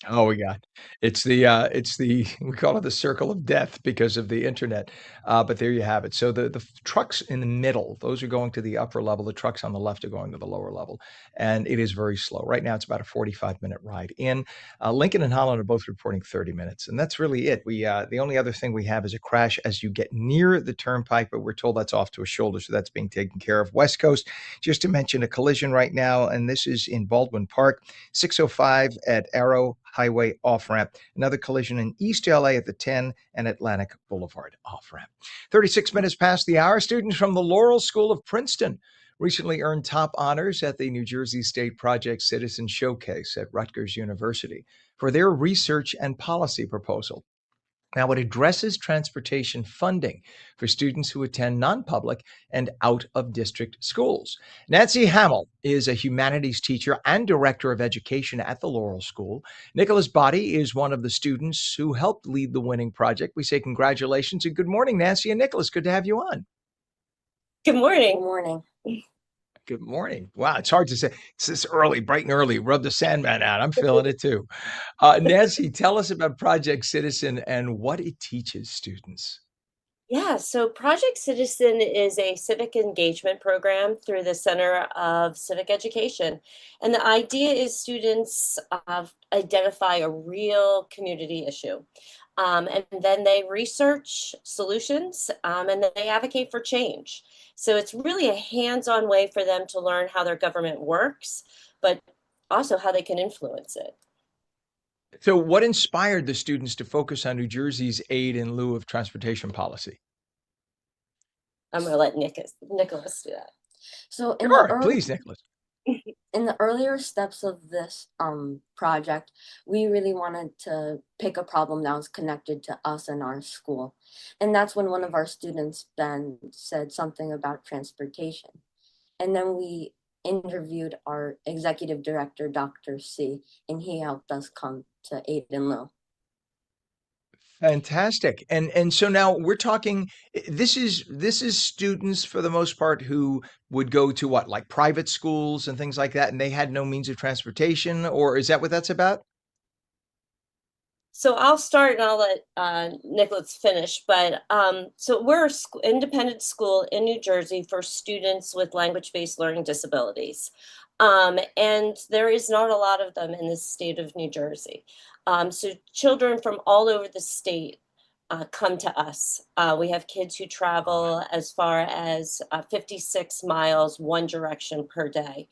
Oh, we got it's the we call it the circle of death because of the internet. But there you have it. So the trucks in the middle, those are going to the upper level. The trucks on the left are going to the lower level, and it is very slow. Right now, it's about a 45-minute ride in. Lincoln and Holland are both reporting 30 minutes, and that's really it. We the only other thing we have is a crash as you get near the turnpike, but we're told that's off to a shoulder, so that's being taken care of. West Coast, just to mention a collision right now, and this is in Baldwin Park, 605 at Arrow Highway off ramp. Another collision in East LA at the 10 and Atlantic Boulevard off ramp. 36 minutes past the hour. Students from the Laurel School of Princeton recently earned top honors at the New Jersey State Project Citizen Showcase at Rutgers University for their research and policy proposal. Now, it addresses transportation funding for students who attend non-public and out-of-district schools. Nancy Hamill is a humanities teacher and director of education at the Laurel School. Nicholas Body is one of the students who helped lead the winning project. We say congratulations and good morning, Nancy and Nicholas. Good to have you on. Good morning. Good morning. Good morning. Wow, it's hard to say. It's this early, bright and early. Rub the Sandman out. I'm feeling it too. Nancy, tell us about Project Citizen and what it teaches students. Yeah, so Project Citizen is a civic engagement program through the Center of Civic Education. And the idea is students identify a real community issue. And then they research solutions and then they advocate for change. So it's really a hands on way for them to learn how their government works, but also how they can influence it. So, what inspired the students to focus on New Jersey's aid in lieu of transportation policy? I'm going to let Nicholas do that. So Sure, please, Nicholas. in the earlier steps of this project, we really wanted to pick a problem that was connected to us and our school. And that's when one of our students, Ben, said something about transportation. And then we interviewed our executive director, Dr. C, and he helped us come to aid in lieu. Fantastic. And so now we're talking this is students for the most part who would go to what, like private schools and things like that, and they had no means of transportation, or is that what that's about? So I'll start and I'll let Nicholas finish. But so we're a independent school in New Jersey for students with language-based learning disabilities. And there is not a lot of them in the state of New Jersey. So children from all over the state come to us. We have kids who travel as far as 56 miles one direction per day.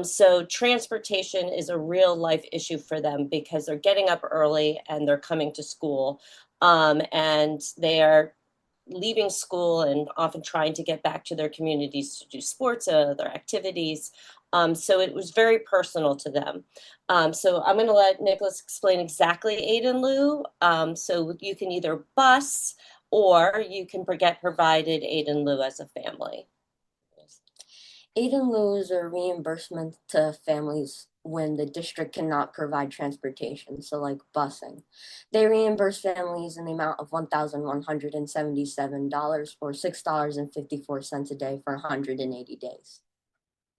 So transportation is a real life issue for them because they're getting up early and they're coming to school, and they are leaving school and often trying to get back to their communities to do sports or other activities. So it was very personal to them. So I'm going to let Nicholas explain exactly aid in lieu. So you can either bus or you can get provided aid in lieu as a family. Aid in lieu is a reimbursement to families when the district cannot provide transportation, so like busing. They reimburse families in the amount of $1,177 or $6.54 a day for 180 days.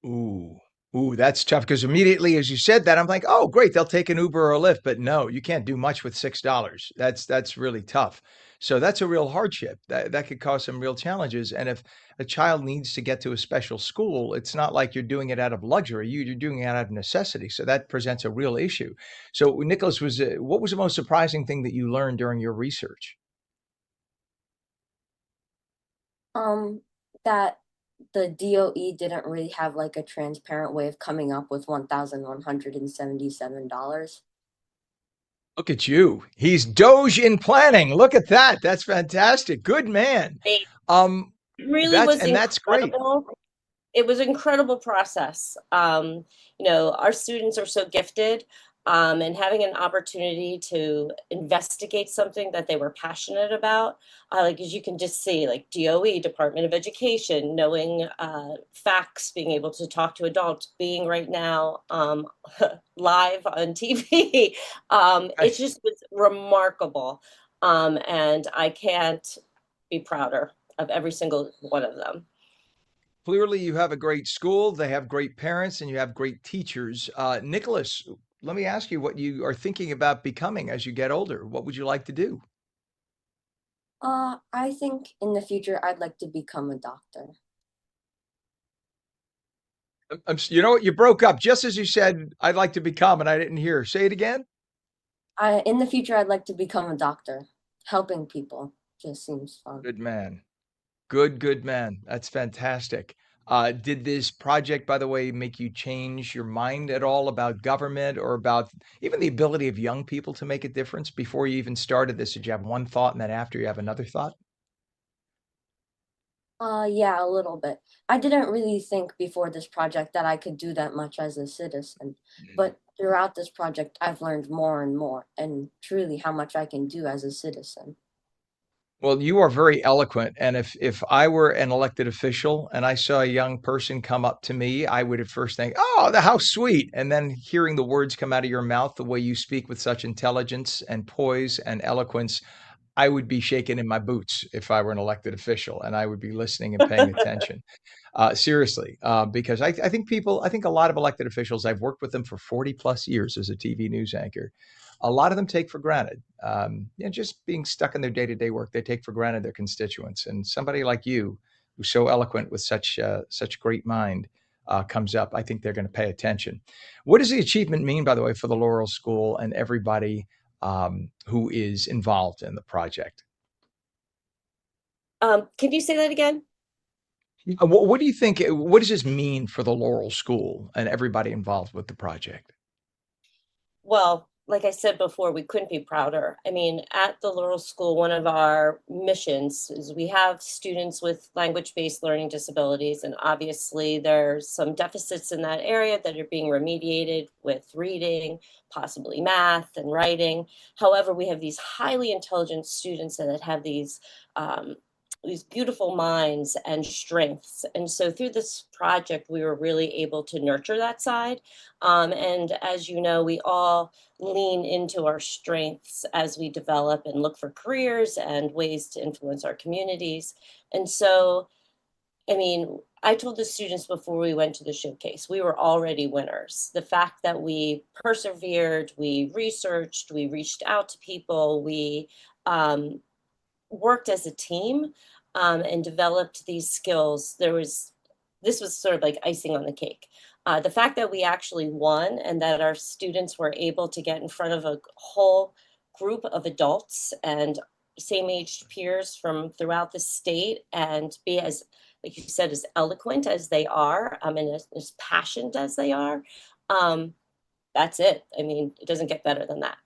Ooh. Ooh, that's tough because immediately as you said that, I'm like, "Oh, great, they'll take an Uber or a Lyft," but no, you can't do much with $6. That's really tough. So that's a real hardship. That could cause some real challenges, and if a child needs to get to a special school, it's not like you're doing it out of luxury, you're doing it out of necessity, so that presents a real issue. So, Nicholas, what was the most surprising thing that you learned during your research? Um, that the DOE didn't really have like a transparent way of coming up with $1,177. Look at you. He's Doge in planning. Look at that. That's fantastic. Good man. It Um, really was that's great. incredible. It was an incredible process. Our students are so gifted, and having an opportunity to investigate something that they were passionate about, like as you can just see, like DOE, Department of Education, knowing facts, being able to talk to adults, being right now live on TV. It Nice. just was remarkable, and I can't be prouder of every single one of them. Clearly, you have a great school, they have great parents, and you have great teachers. Nicholas, let me ask you what you are thinking about becoming as you get older. What would you like to do? I think in the future I'd like to become a doctor. You know what? You broke up just as you said, I'd like to become, and I didn't hear. Say it again. In the future I'd like to become a doctor. Helping people just seems fun. Good man. Good man. That's fantastic. Did this project, by the way, make you change your mind at all about government or about even the ability of young people to make a difference before you even started this? Did you have one thought and then after you have another thought? Yeah, a little bit. I didn't really think before this project that I could do that much as a citizen, Mhm. but throughout this project, I've learned more and more, and truly how much I can do as a citizen. Well, you are very eloquent, and if I were an elected official and I saw a young person come up to me, I would at first think, "Oh, how sweet," and then hearing the words come out of your mouth, the way you speak with such intelligence and poise and eloquence, I would be shaking in my boots if I were an elected official, and I would be listening and paying attention. Seriously, because I think a lot of elected officials, I've worked with them for 40 plus years as a TV news anchor. A lot of them take for granted, just being stuck in their day-to-day work. They take for granted their constituents, and somebody like you, who's so eloquent with such great mind, comes up. I think they're going to pay attention. What does the achievement mean, by the way, for the Laurel School and everybody who is involved in the project? Can you say that again? What do you think? What does this mean for the Laurel School and everybody involved with the project? Well, like I said before, we couldn't be prouder. I mean, at the Laurel School, one of our missions is we have students with language-based learning disabilities, and obviously there's some deficits in that area that are being remediated with reading, possibly math and writing. However, we have these highly intelligent students that have these beautiful minds and strengths. And so through this project, we were really able to nurture that side. And as you know, we all lean into our strengths as we develop and look for careers and ways to influence our communities. And so, I mean, I told the students before we went to the showcase, we were already winners. The fact that we persevered, we researched, we reached out to people, we worked as a team and developed these skills. This was sort of like icing on the cake. The fact that we actually won and that our students were able to get in front of a whole group of adults and same-aged peers from throughout the state and be as, like you said, as eloquent as they are and as passionate as they are, that's it. I mean, it doesn't get better than that.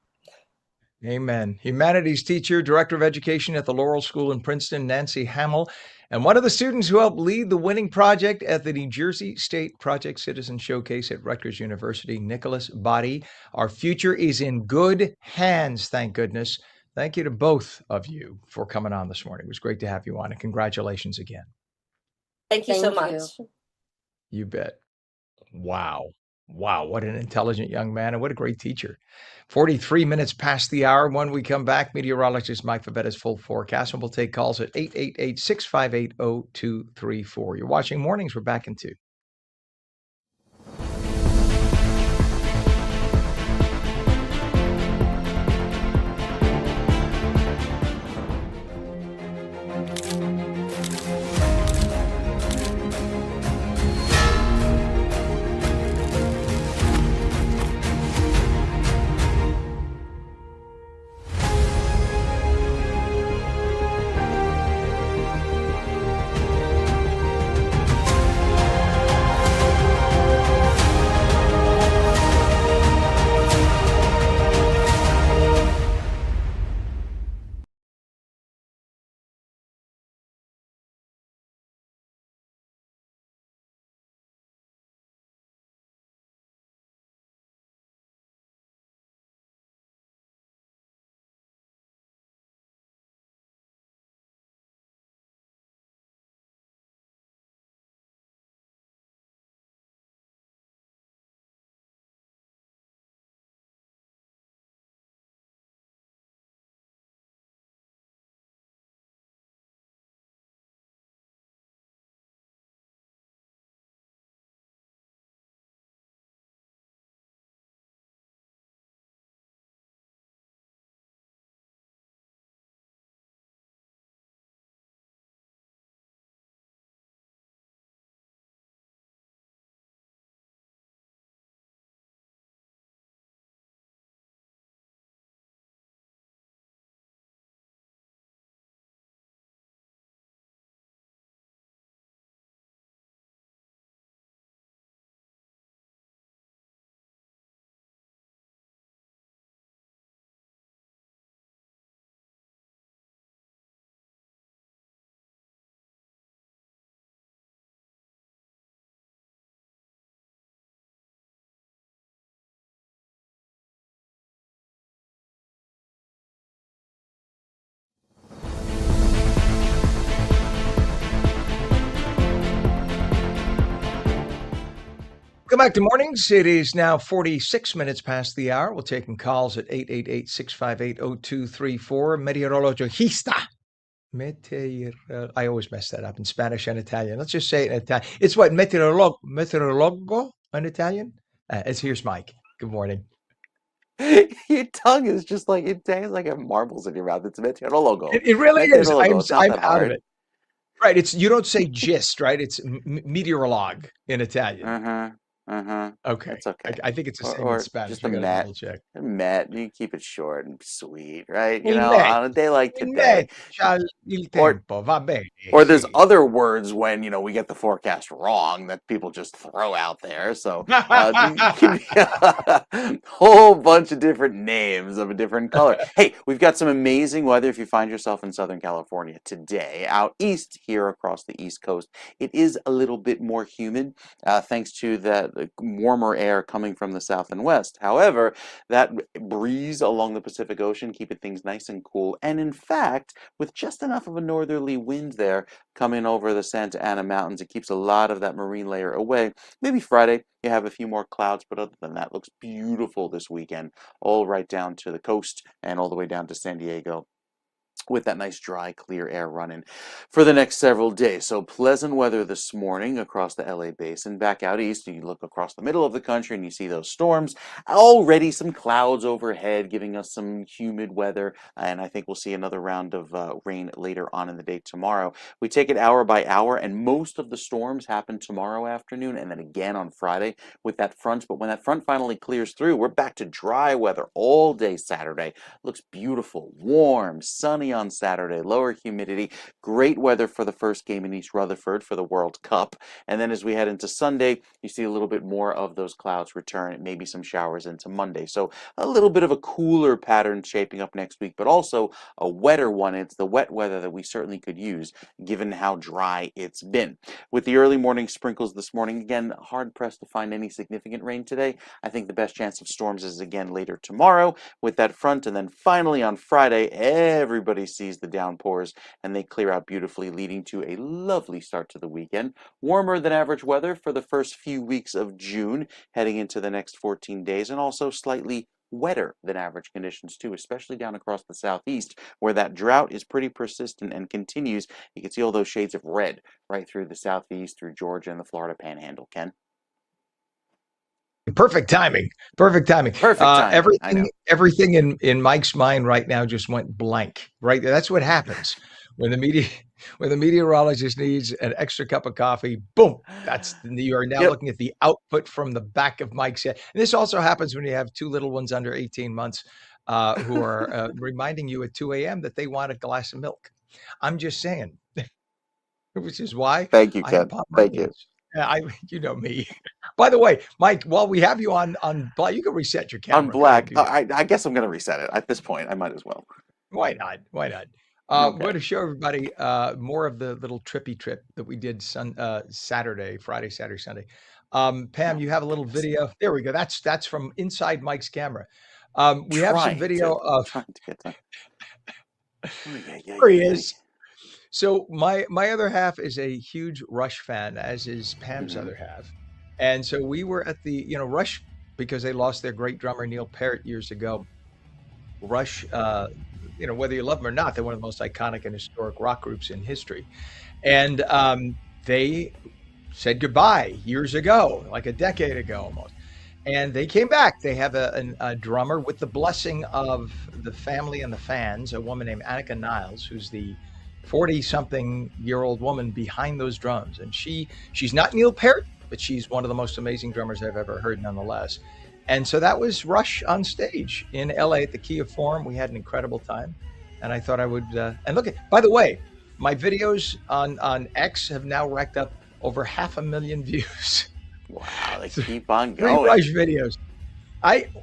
Amen. Humanities teacher, director of education at the Laurel School in Princeton, Nancy Hamill, and one of the students who helped lead the winning project at the New Jersey State Project Citizen Showcase at Rutgers University, Nicholas Body. Our future is in good hands, thank goodness. Thank you to both of you for coming on this morning. It was great to have you on, and congratulations again. Thank you so Thank much. you. You bet. Wow. Wow, what an intelligent young man and what a great teacher. 43 minutes past the hour. When we come back, meteorologist Mike Favetta's full forecast, and we'll take calls at 888-658-0234. You're watching Mornings. We're back in 2. Welcome back to Mornings. It is now 46 minutes past the hour. We're taking calls at 888-658-0234. Meteorologista. I always mess that up in Spanish and Italian. Let's just say it in Italian. It's what, meteorologo in Italian? Here's Mike. Good morning. Your tongue is just like it tastes like it marbles in your mouth. It's meteorologo. It really is. Meteorologo. It's not I'm that out of hard. it. Right. You don't say gist, right? It's meteorolog in Italian. Okay. It's okay. I think it's the same in Or Spanish. just I a gotta met. double check. Met. You keep it short and sweet, right? Il On a day like today. c'ha il Or tempo, va bene, Or there's sì. other words when, we get the forecast wrong that people just throw out there. So it can be a whole bunch of different names of a different color. Hey, we've got some amazing weather if you find yourself in Southern California today. Out east here across the East Coast, it is a little bit more humid thanks to the warmer air coming from the south and west. However, that breeze along the Pacific Ocean keeping things nice and cool. And in fact, with just enough of a northerly wind there coming over the Santa Ana Mountains, it keeps a lot of that marine layer away. Maybe Friday you have a few more clouds, but other than that, looks beautiful this weekend, all right down to the coast and all the way down to San Diego, with that nice dry clear air running for the next several days. So pleasant weather this morning across the LA basin. Back out east, you look across the middle of the country and you see those storms. Already some clouds overhead giving us some humid weather, and I think we'll see another round of rain later on in the day tomorrow. We take it hour by hour, and most of the storms happen tomorrow afternoon and then again on Friday with that front. But when that front finally clears through, we're back to dry weather all day Saturday. Looks beautiful, warm, sunny on Saturday, lower humidity, great weather for the first game in East Rutherford for the World Cup. And then as we head into Sunday, you see a little bit more of those clouds return, maybe some showers into Monday. So a little bit of a cooler pattern shaping up next week, but also a wetter one. It's the wet weather that we certainly could use given how dry it's been. With the early morning sprinkles this morning, again, hard pressed to find any significant rain today. I think the best chance of storms is again later tomorrow with that front. And then finally on Friday, everybody sees the downpours and they clear out beautifully, leading to a lovely start to the weekend. Warmer than average weather for the first few weeks of June, heading into the next 14 days, and also slightly wetter than average conditions too, especially down across the southeast where that drought is pretty persistent and continues. You can see all those shades of red right through the southeast, through Georgia and the Florida Panhandle. Ken? Perfect timing. Perfect timing. Perfect timing. I know. Everything in Mike's mind right now just went blank. Right, that's what happens when the meteorologist needs an extra cup of coffee. Boom! You are now looking at the output from the back of Mike's head. And this also happens when you have two little ones under 18 months who are reminding you at 2 a.m. that they want a glass of milk. I'm just saying, which is why. Thank you, Ken. Thank you. Yeah, you know me. By the way, Mike, while we have you on black, you can reset your camera. On black, I guess I'm going to reset it. At this point, I might as well. Why not? Okay. We're going to show everybody more of the little trippy trip that we did Saturday, Friday, Saturday, Sunday. Pam, you have a little video. There we go. That's from inside Mike's camera. We have some video of. Trying to get that. There he is. So my other half is a huge Rush fan, as is Pam's other half. And so we were at the, Rush, because they lost their great drummer, Neil Peart, years ago. Rush, whether you love them or not, they're one of the most iconic and historic rock groups in history. And they said goodbye years ago, like a decade ago almost. And they came back. They have a drummer with the blessing of the family and the fans, a woman named Annika Niles, who's the 40-something-year-old woman behind those drums. And she's not Neil Peart, but she's one of the most amazing drummers I've ever heard nonetheless. And so that was Rush on stage in LA at the Key of Forum. We had an incredible time. And I thought I would, and look, by the way, my videos on X have now racked up over 500,000 views. Wow, they keep on going. 3 Rush videos.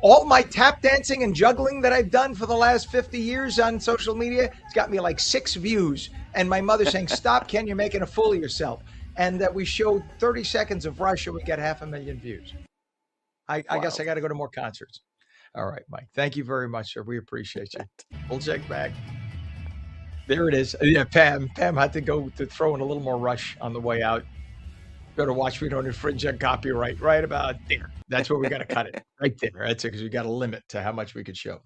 All my tap dancing and juggling that I've done for the last 50 years on social media, it's got me like 6 views. And my mother saying, "Stop, Ken, you're making a fool of yourself." And that we showed 30 seconds of Rush and we get 500,000 views. I guess I got to go to more concerts. All right, Mike. Thank you very much, sir. We appreciate you. We'll check back. There it is. Yeah, Pam had to go to throw in a little more Rush on the way out. Better watch we don't infringe on copyright. Right about there. That's where we got to cut it. Right there. That's it, because we got a limit to how much we could show.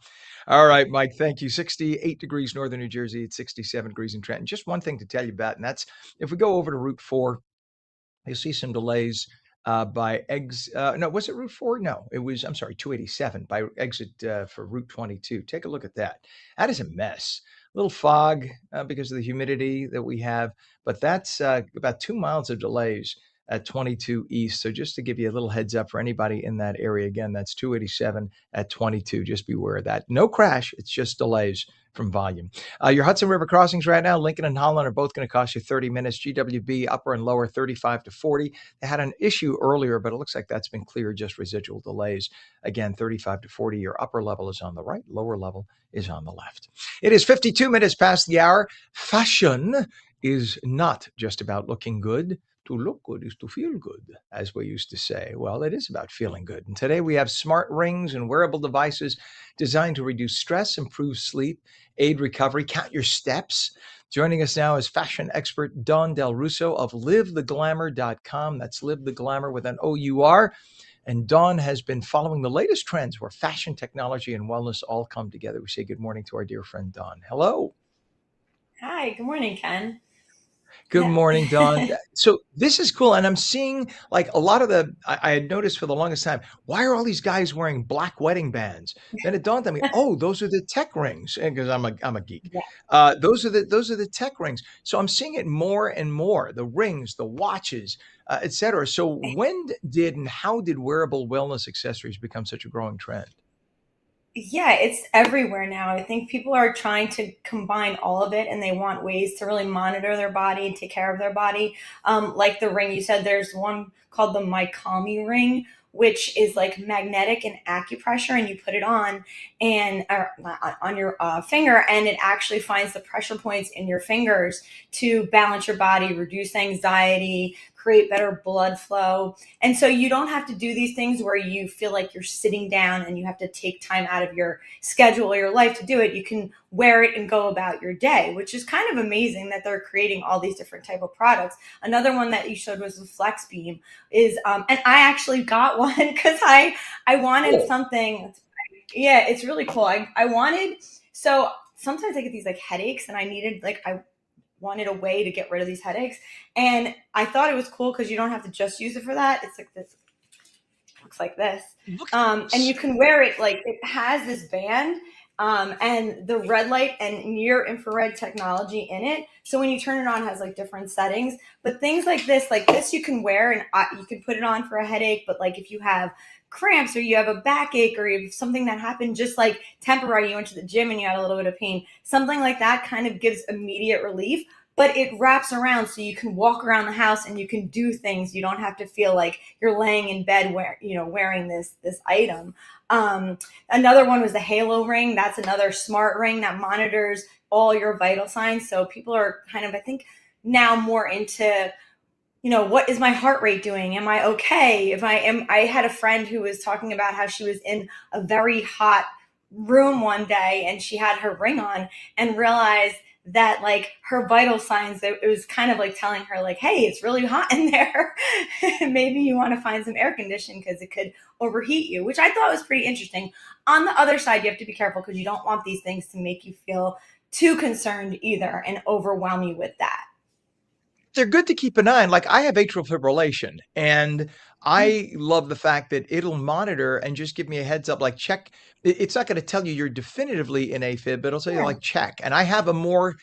All right, Mike. Thank you. 68 degrees northern New Jersey. It's 67 degrees in Trenton. Just one thing to tell you about, and that's if we go over to Route 4, you'll see some delays by no, was it Route 4? No, it was, I'm sorry, 287 by exit for Route 22. Take a look at that. That is a mess. A little fog because of the humidity that we have, but that's about 2 miles of delays at 22 East. So just to give you a little heads up for anybody in that area, again, that's 287 at 22. Just beware of that. No crash. It's just delays from volume. Your Hudson River crossings right now, Lincoln and Holland, are both going to cost you 30 minutes. GWB upper and lower 35 to 40. They had an issue earlier, but it looks like that's been cleared, just residual delays. Again, 35 to 40. Your upper level is on the right, lower level is on the left. It is 52 minutes past the hour. Fashion is not just about looking good. To look good is to feel good, as we used to say. Well, it is about feeling good. And today we have smart rings and wearable devices designed to reduce stress, improve sleep, aid recovery, count your steps. Joining us now is fashion expert Dawn Del Russo of livetheglamour.com. That's Live the Glamour with an O-U-R. And Dawn has been following the latest trends where fashion, technology, and wellness all come together. We say good morning to our dear friend Dawn. Hello. Hi, good morning, Ken. Good Yeah. morning, Dawn. So this is cool. And I'm seeing like a lot of I had noticed for the longest time, why are all these guys wearing black wedding bands? Then it dawned on me, oh, those are the tech rings. And because I'm a geek. Yeah. Those are the tech rings. So I'm seeing it more and more, the rings, the watches, et cetera. So when did and how did wearable wellness accessories become such a growing trend? Yeah, it's everywhere now. I think people are trying to combine all of it and they want ways to really monitor their body and take care of their body. Like the ring, you said there's one called the My Calmie ring, which is like magnetic and acupressure, and you put it on and on your finger, and it actually finds the pressure points in your fingers to balance your body, reduce anxiety, create better blood flow. And so you don't have to do these things where you feel like you're sitting down and you have to take time out of your schedule or your life to do it. You can wear it and go about your day, which is kind of amazing that they're creating all these different type of products. Another one that you showed was the Flex Beam is, and I actually got one because I wanted Cool. something. Yeah, it's really cool. I wanted, so sometimes I get these like headaches and I wanted a way to get rid of these headaches. And I thought it was cool because you don't have to just use it for that. It's like this, looks like this. Look, And you can wear it, like it has this band and the red light and near infrared technology in it. So when you turn it on, it has like different settings. But things like this you can wear and you can put it on for a headache. But like if you have cramps or you have a backache or you have something that happened just like temporary, you went to the gym and you had a little bit of pain, something like that kind of gives immediate relief. But it wraps around so you can walk around the house and you can do things. You don't have to feel like you're laying in bed wearing this item. Another one was the Halo ring. That's another smart ring that monitors all your vital signs. So people are kind of, I think, now more into, what is my heart rate doing? Am I okay? I had a friend who was talking about how she was in a very hot room one day and she had her ring on and realized that like her vital signs, it was kind of like telling her like, hey, it's really hot in there. Maybe you want to find some air conditioning because it could overheat you, which I thought was pretty interesting. On the other side, you have to be careful because you don't want these things to make you feel too concerned either and overwhelm you with that. They're good to keep an eye on. Like I have atrial fibrillation, and I love the fact that it'll monitor and just give me a heads up, like check. It's not going to tell you you're definitively in AFib, but it'll tell you Yeah. like check. And I have a more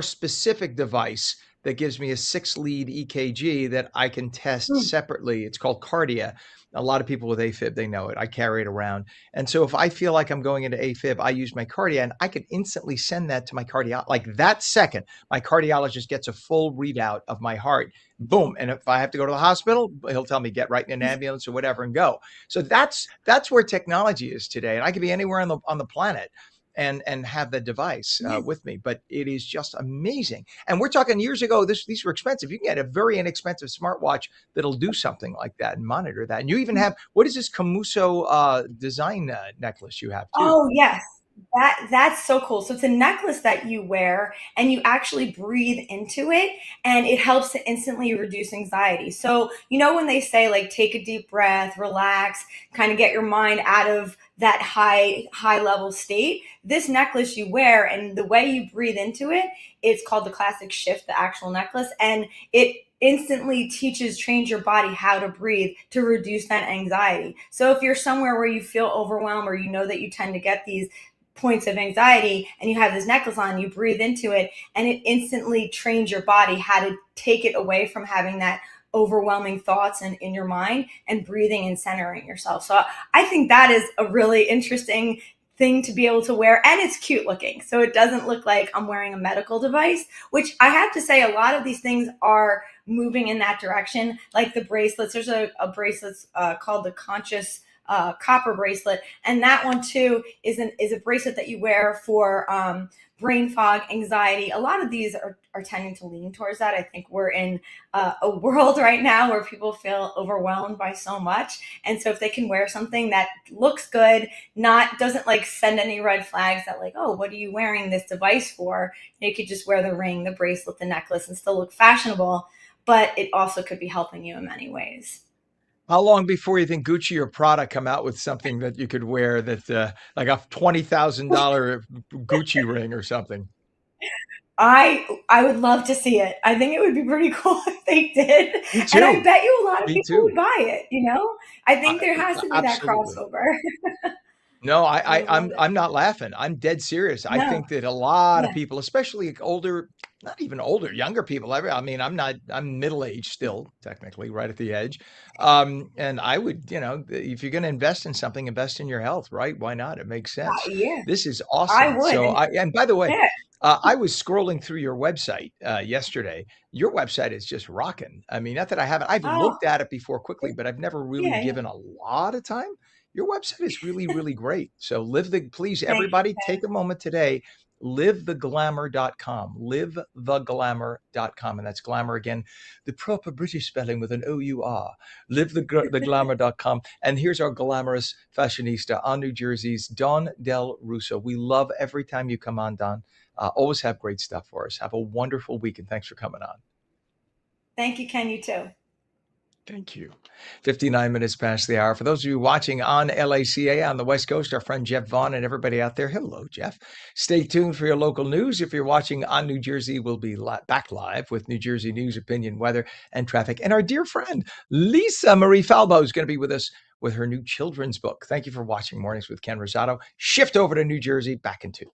specific device that gives me a 6-lead EKG that I can test Mm. separately. It's called Cardia. A lot of people with AFib, they know it. I carry it around. And so if I feel like I'm going into AFib, I use my Cardia and I can instantly send that to my cardiologist. Like that second, my cardiologist gets a full readout of my heart. Boom. And if I have to go to the hospital, he'll tell me get right in an ambulance or whatever and go. So that's where technology is today. And I could be anywhere on the planet and have the device with me. But it is just amazing. And we're talking years ago, these were expensive. You can get a very inexpensive smartwatch that'll do something like that and monitor that. And you even have, what is this Camuso design necklace you have too? Oh, yes. That's so cool. So it's a necklace that you wear and you actually breathe into it, and it helps to instantly reduce anxiety. So, when they say like take a deep breath, relax, kind of get your mind out of that high level state, this necklace you wear and the way you breathe into it, it's called the Classic Shift, the actual necklace, and it instantly trains your body how to breathe to reduce that anxiety. So if you're somewhere where you feel overwhelmed, or that you tend to get these points of anxiety and you have this necklace on, you breathe into it and it instantly trains your body how to take it away from having that overwhelming thoughts in your mind, and breathing and centering yourself. So I think that is a really interesting thing to be able to wear, and it's cute looking. So it doesn't look like I'm wearing a medical device, which I have to say a lot of these things are moving in that direction. Like the bracelets, there's a bracelet called the Conscious copper bracelet, and that one too is a bracelet that you wear for brain fog, anxiety. A lot of these are tending to lean towards that. I think we're in a world right now where people feel overwhelmed by so much, and so if they can wear something that looks good, doesn't like send any red flags that like, oh, what are you wearing this device for? You could just wear the ring, the bracelet, the necklace, and still look fashionable, but it also could be helping you in many ways. How long before you think Gucci or Prada come out with something that you could wear that like a $20,000 Gucci ring or something? I would love to see it. I think it would be pretty cool if they did. Me And I too. bet you a lot of Me people would too. buy it, I think there has to be that Absolutely. crossover. No, I love it. I'm not laughing. I'm dead serious. I No. think that a lot of Yeah. people, especially older, not even older, younger people. I mean, I'm middle aged still, technically, right at the edge. And I would, if you're going to invest in something, invest in your health, right? Why not? It makes sense. Yeah, This is I awesome. would. And by the way, Yeah. I was scrolling through your website yesterday. Your website is just rocking. I mean, not that I haven't, I've Oh, looked at it before quickly, but I've never really yeah. given a lot of time. Your website is really, really great. So please, Thank you, everybody, Ken. take a moment today, livetheglamour.com, livetheglamour.com. And that's glamour again, the proper British spelling with an O-U-R, livetheglamour.com. And here's our glamorous fashionista on New Jersey's Dawn Del Russo. We love every time you come on, Dawn. Always have great stuff for us. Have a wonderful week, and thanks for coming on. Thank you, Ken. You too. Thank you. 59 minutes past the hour. For those of you watching on LACA on the West Coast, our friend Jeff Vaughn and everybody out there, hello, Jeff. Stay tuned for your local news. If you're watching on New Jersey, we'll be back live with New Jersey news, opinion, weather, and traffic. And our dear friend, Lisa Marie Falbo, is going to be with us with her new children's book. Thank you for watching Mornings with Ken Rosato. Shift over to New Jersey, back in 2.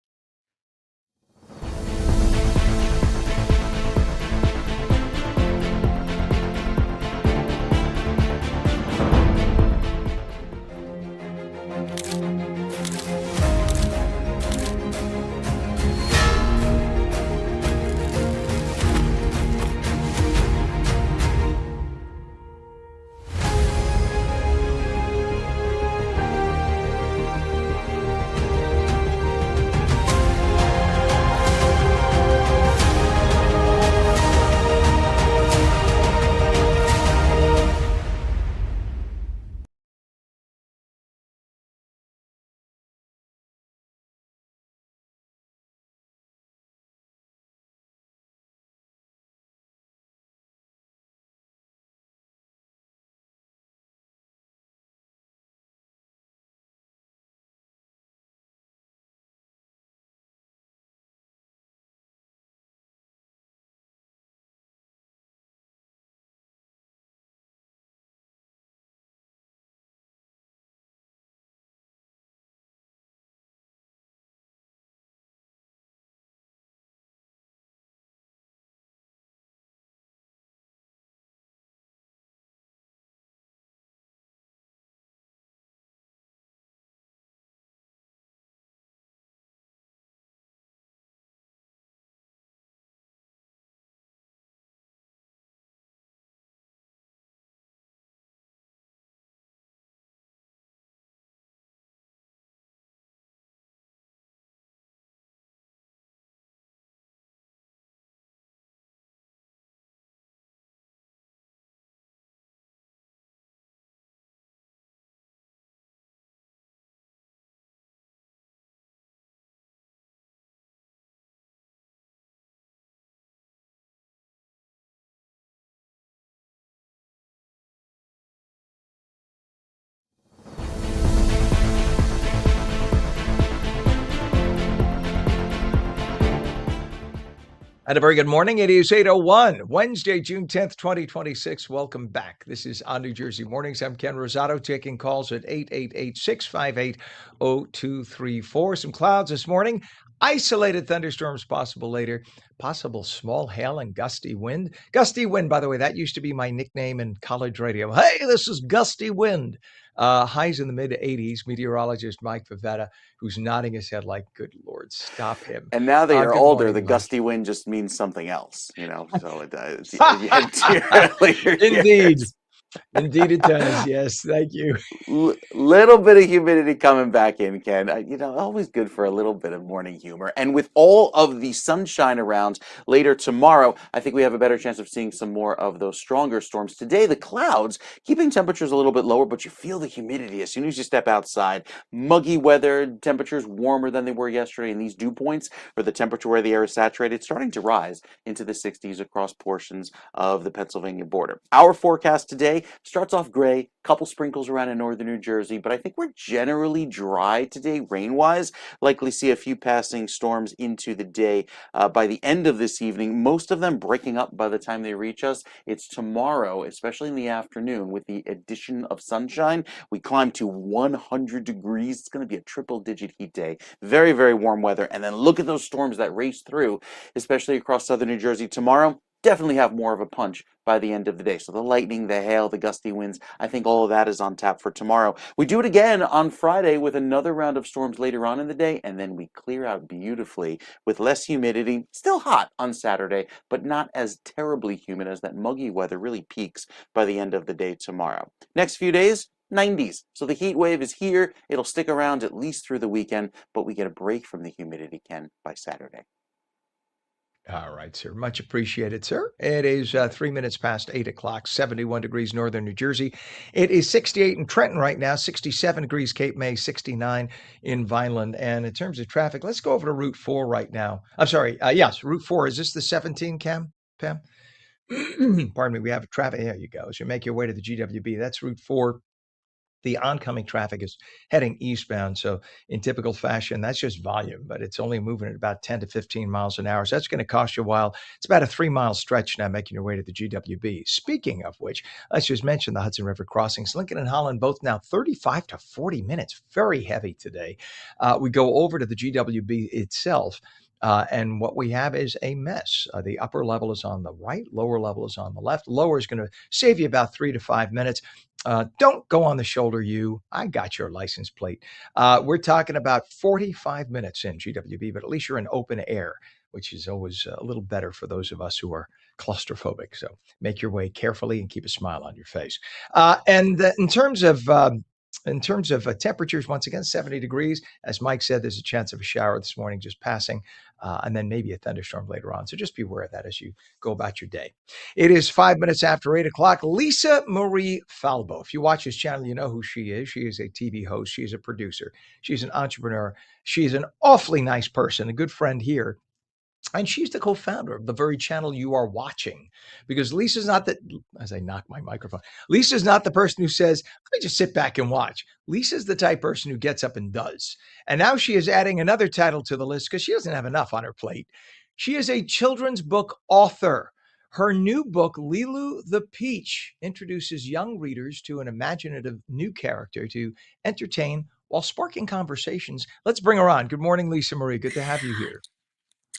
And a very good morning. It is 8:01, Wednesday, June 10th, 2026. Welcome back. This is on New Jersey Mornings. I'm Ken Rosato, taking calls at 888-658-0234. Some clouds this morning. Isolated thunderstorms possible later. Possible small hail and gusty wind. Gusty wind, by the way, that used to be my nickname in college radio. Hey, this is Gusty Wind. Highs in the mid 80s. Meteorologist Mike Favetta, who's nodding his head like, good Lord, stop him. And now that you're Good older, morning, the Mike. gusty wind just means something else, so it does. You head to your earlier Indeed. years. Indeed it does. Yes, thank you. Little bit of humidity coming back in, Ken. Always good for a little bit of morning humor. And with all of the sunshine around later tomorrow, I think we have a better chance of seeing some more of those stronger storms. Today, the clouds keeping temperatures a little bit lower, but you feel the humidity as soon as you step outside. Muggy weather, temperatures warmer than they were yesterday, and these dew points, or the temperature where the air is saturated, starting to rise into the 60s across portions of the Pennsylvania border. Our forecast today starts off gray, couple sprinkles around in northern New Jersey, but I think we're generally dry today rain-wise. Likely see a few passing storms into the day by the end of this evening, most of them breaking up by the time they reach us. It's tomorrow, especially in the afternoon, with the addition of sunshine, we climb to 100 degrees. It's going to be a triple-digit heat day. Very, very warm weather. And then look at those storms that race through, especially across southern New Jersey tomorrow. Definitely have more of a punch by the end of the day. So the lightning, the hail, the gusty winds, I think all of that is on tap for tomorrow. We do it again on Friday with another round of storms later on in the day, and then we clear out beautifully with less humidity. Still hot on Saturday, but not as terribly humid as that muggy weather really peaks by the end of the day tomorrow. Next few days, 90s. So the heat wave is here. It'll stick around at least through the weekend, but we get a break from the humidity, Ken, by Saturday. All right, sir. Much appreciated, sir. It is 3 minutes past 8 o'clock, 71 degrees northern New Jersey. It is 68 in Trenton right now, 67 degrees Cape May, 69 in Vineland. And in terms of traffic, let's go over to Route 4 right now. I'm sorry. Yes, Route 4. Is this the 17, Pam? Pardon me. We have traffic. There you go. As you make your way to the GWB, that's Route 4. The oncoming traffic is heading eastbound. So in typical fashion, that's just volume, but it's only moving at about 10 to 15 miles an hour. So that's going to cost you a while. It's about a 3-mile stretch now making your way to the GWB. Speaking of which, let's just mention the Hudson River crossings. Lincoln and Holland both now 35 to 40 minutes. Very heavy today. We go over to the GWB itself. And what we have is a mess. The upper level is on the right, lower level is on the left. Lower is going to save you about 3 to 5 minutes. Don't go on the shoulder, you. I got your license plate. We're talking about 45 minutes in GWB, but at least you're in open air, which is always a little better for those of us who are claustrophobic. So make your way carefully and keep a smile on your face. And in terms of temperatures, once again, 70 degrees. As Mike said, there's a chance of a shower this morning just passing, and then maybe a thunderstorm later on. So just be aware of that as you go about your day. It is 5 minutes after 8 o'clock. Lisa Marie Falbo. If you watch this channel, you know who she is. She is a TV host. She is a producer. She's an entrepreneur. She's an awfully nice person, a good friend here. And she's the co-founder of the very channel you are watching, because Lisa's not the, as I knock my microphone, Lisa's not the person who says, let me just sit back and watch. Lisa's the type person who gets up and does. And now she is adding another title to the list because she doesn't have enough on her plate. She is a children's book author. Her new book, Lilu the Peach, introduces young readers to an imaginative new character to entertain while sparking conversations. Let's bring her on. Good morning, Lisa Marie. Good to have you here.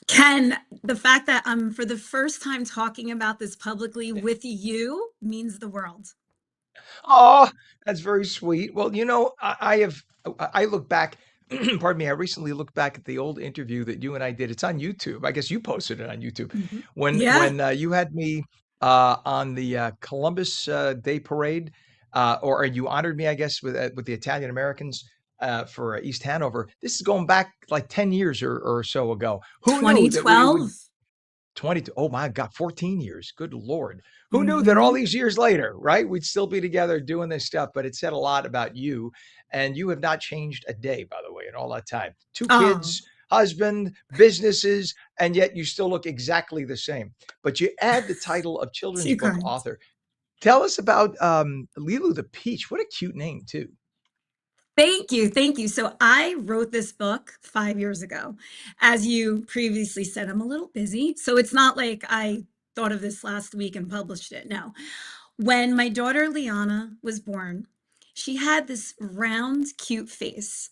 Ken, the fact that I'm for the first time talking about this publicly with you means the world. Oh, that's very sweet. Well, I look back, pardon me, I recently looked back at the old interview that you and I did. It's on YouTube. I guess you posted it on YouTube. Mhm. When Yeah. when you had me on the Columbus Day Parade, or you honored me, I guess, with the Italian Americans for East Hanover. This is going back like 10 years or so ago. Who knew that we would 2012. 22? Oh my God, 14 years. Good Lord. Who knew that all these years later, right? We'd still be together doing this stuff, but it said a lot about you. And you have not changed a day, by the way, in all that time. 2 Oh, kids, husband, businesses, and yet you still look exactly the same. But you add the title of children's too book kind. author. Tell us about Lilu the Peach. What a cute name, too. Thank you. Thank you. So I wrote this book 5 years ago. As you previously said, I'm a little busy. So it's not like I thought of this last week and published it. No. When my daughter Liana was born, she had this round, cute face.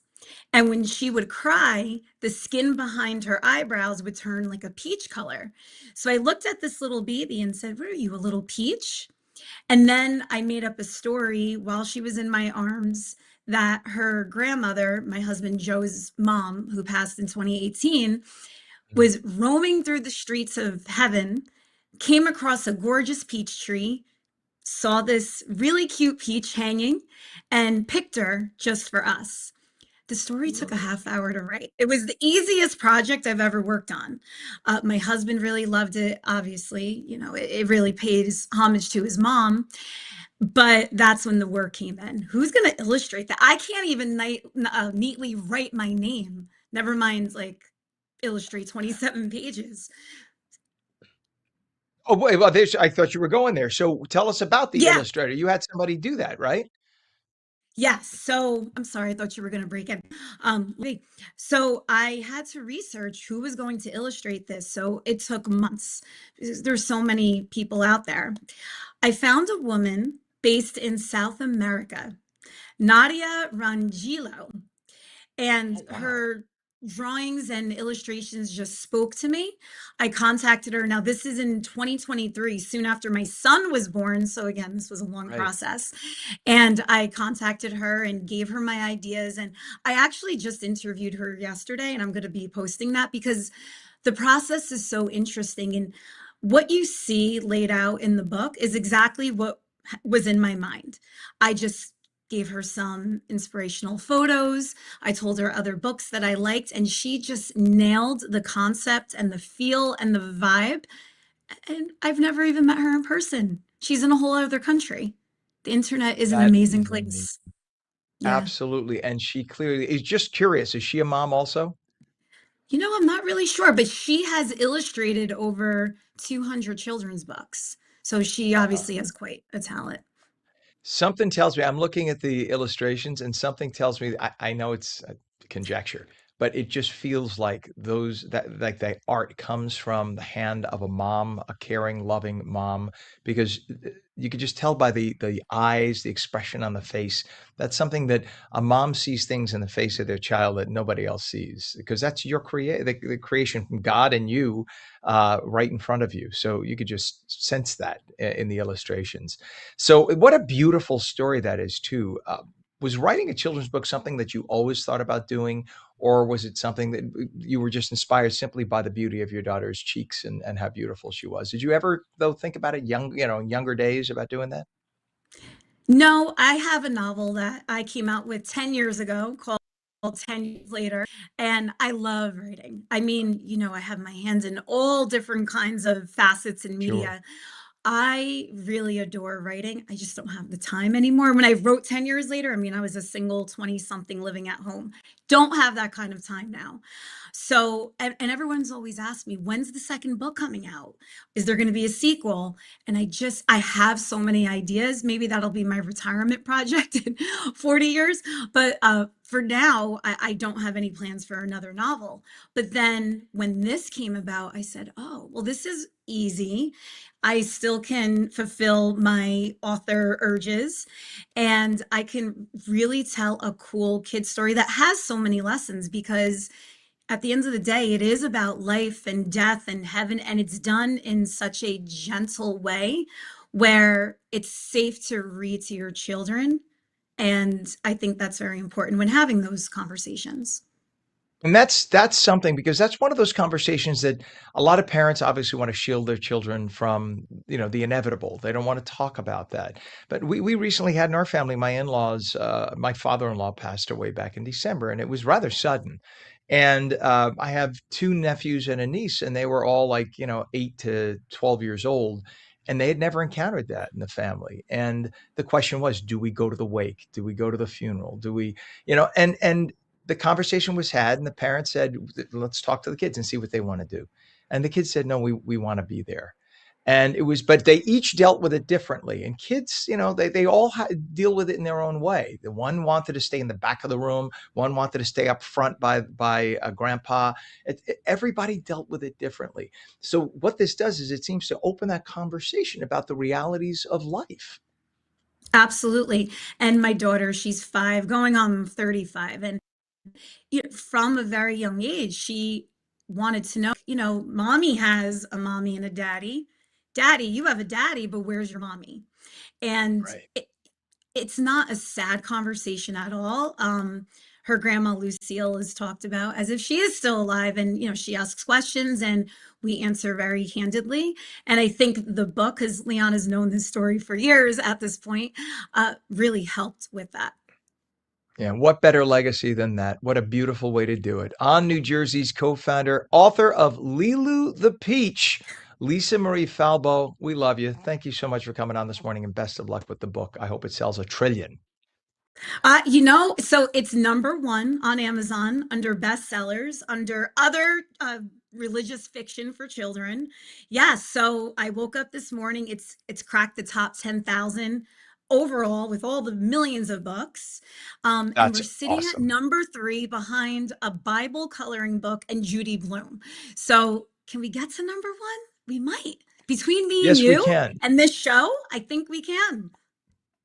And when she would cry, the skin behind her eyebrows would turn like a peach color. So I looked at this little baby and said, "What are you, a little peach?" And then I made up a story while she was in my arms that her grandmother, my husband Joe's mom, who passed in 2018, was roaming through the streets of heaven, came across a gorgeous peach tree, saw this really cute peach hanging, and picked her just for us. The story took a half hour to write. It was the easiest project I've ever worked on. My husband really loved it. Obviously, it really pays homage to his mom. But that's when the work came in. Who's going to illustrate that? I can't even neatly write my name. Never mind, like, illustrate 27 pages. Oh, wait, well, I thought you were going there. So tell us about the Yeah. illustrator. You had somebody do that, right? Yes. So I'm sorry, I thought you were going to break it. So I had to research who was going to illustrate this. So it took months. There's so many people out there. I found a woman based in South America, Nadia Rangillo, and Oh, wow. her drawings and illustrations just spoke to me. I contacted her. Now, this is in 2023, soon after my son was born. So again, this was a long Right. process. And I contacted her and gave her my ideas. And I actually just interviewed her yesterday, and I'm going to be posting that because the process is so interesting. And what you see laid out in the book is exactly what was in my mind. I just gave her some inspirational photos. I told her other books that I liked, and she just nailed the concept and the feel and the vibe. And I've never even met her in person. She's in a whole other country. The internet is an That amazing is amazing. place. Yeah. Absolutely. And she clearly is. Just curious, is she a mom also? I'm not really sure, but she has illustrated over 200 children's books. So she Wow. obviously has quite a talent. Something tells me, I'm looking at the illustrations, and something tells me, I know it's a conjecture, but it just feels like that art comes from the hand of a mom, a caring, loving mom, because you could just tell by the eyes, the expression on the face. That's something that a mom sees things in the face of their child that nobody else sees, because that's the creation from God and you, right in front of you. So you could just sense that in the illustrations. So what a beautiful story that is too. Was writing a children's book something that you always thought about doing, or was it something that you were just inspired simply by the beauty of your daughter's cheeks and how beautiful she was? Did you ever, though, think about it in younger days about doing that? No, I have a novel that I came out with 10 years ago called 10 Years Later, and I love writing. I mean, I have my hands in all different kinds of facets in Sure. media. I really adore writing. I just don't have the time anymore. When I wrote 10 Years Later, I mean, I was a single 20-something living at home. Don't have that kind of time now. So, and everyone's always asked me, when's the second book coming out? Is there going to be a sequel? And I have so many ideas. Maybe that'll be my retirement project in 40 years. But for now, I don't have any plans for another novel. But then when this came about, I said, oh, well, this is easy. I still can fulfill my author urges, and I can really tell a cool kid story that has so many lessons, because at the end of the day, it is about life and death and heaven, and it's done in such a gentle way where it's safe to read to your children. And I think that's very important when having those conversations. And that's something, because that's one of those conversations that a lot of parents obviously want to shield their children from, the inevitable. They don't want to talk about that. But we recently had in our family, my in-laws, my father-in-law passed away back in December, and it was rather sudden. And I have two nephews and a niece, and they were all like, 8 to 12 years old. And they had never encountered that in the family. And the question was, do we go to the wake? Do we go to the funeral? Do we, and the conversation was had, and the parents said, let's talk to the kids and see what they want to do. And the kids said, no, we want to be there. And it was, but they each dealt with it differently. And kids, they all deal with it in their own way. The one wanted to stay in the back of the room. One wanted to stay up front by grandpa. Everybody dealt with it differently. So what this does is it seems to open that conversation about the realities of life. Absolutely. And my daughter, she's 5, going on 35. And from a very young age, she wanted to know, mommy has a mommy and a daddy. Daddy, you have a daddy, but where's your mommy? And Right. it's not a sad conversation at all. Her grandma Lucille is talked about as if she is still alive, and she asks questions and we answer very candidly. And I think the book, because Leon has known this story for years at this point, really helped with that. Yeah, what better legacy than that? What a beautiful way to do it. On New Jersey's co-founder, author of Lilu the Peach, Lisa Marie Falbo. We love you. Thank you so much for coming on this morning, and best of luck with the book. I hope it sells 1 trillion. So it's #1 on Amazon under bestsellers, under other religious fiction for children. Yes. So I woke up this morning. It's cracked the top 10,000 overall with all the millions of books. And That's we're sitting at awesome. #3 behind a Bible coloring book and Judy Blume. So can we get to #1? We might. Between me and Yes, we you can. and this show, I think we can.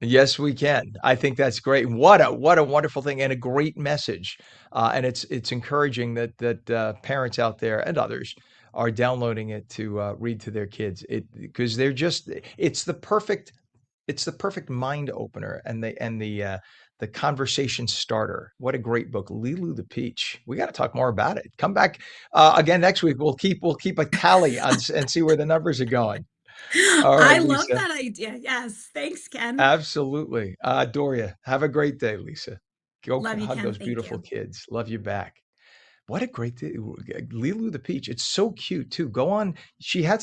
Yes, we can. I think that's great. What a wonderful thing, and a great message. And it's encouraging that parents out there and others are downloading it to read to their kids. Because it's the perfect mind opener, and the conversation starter. What a great book, Lilu the Peach. We got to talk more about it. Come back again next week. We'll keep a tally and see where the numbers are going. All I right, love Lisa. that idea. Yes. Thanks, Ken. Absolutely. Doria, have a great day, Lisa. Go Love you, hug Ken. those Thank beautiful you. kids. Love you back. What a great day. Lilu the Peach. It's so cute too. Go on. Lisa had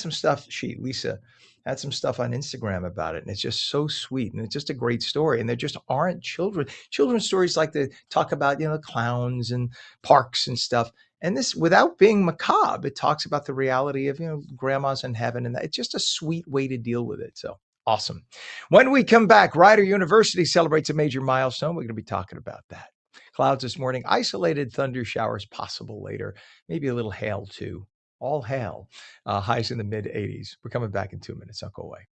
some stuff on Instagram about it, and it's just so sweet, and it's just a great story. And there just aren't children's stories like to talk about, clowns and parks and stuff. And this, without being macabre, it talks about the reality of, grandmas in heaven, and it's just a sweet way to deal with it. So awesome. When we come back, Rider University celebrates a major milestone. We're going to be talking about that. Clouds this morning, isolated thunder showers possible later, maybe a little hail too. All hail. Highs in the mid 80s. We're coming back in 2 minutes. Don't go away.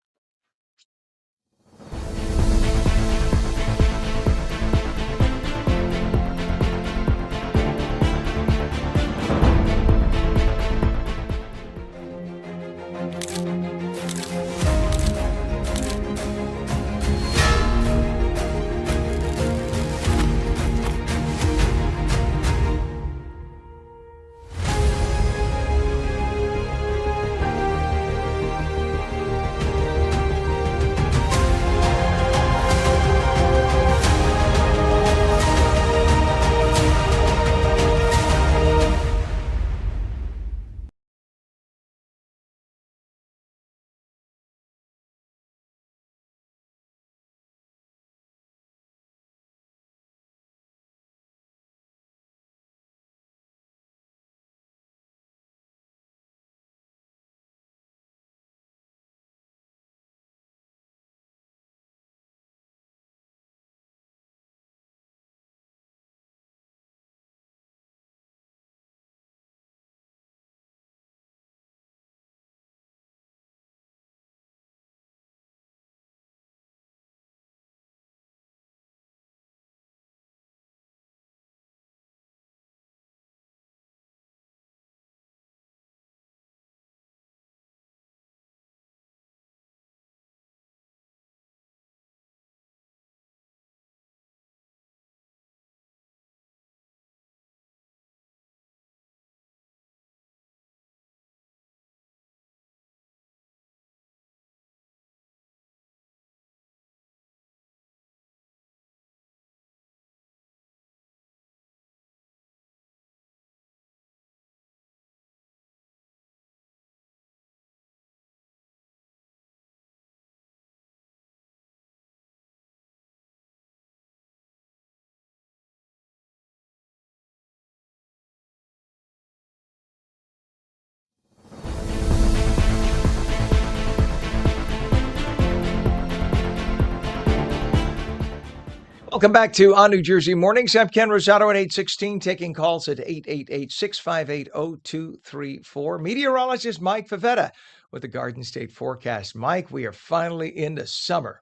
Welcome back to On New Jersey Mornings. I'm Ken Rosato at 816, taking calls at 888-658-0234. Meteorologist Mike Favetta with the Garden State forecast. Mike, we are finally into summer.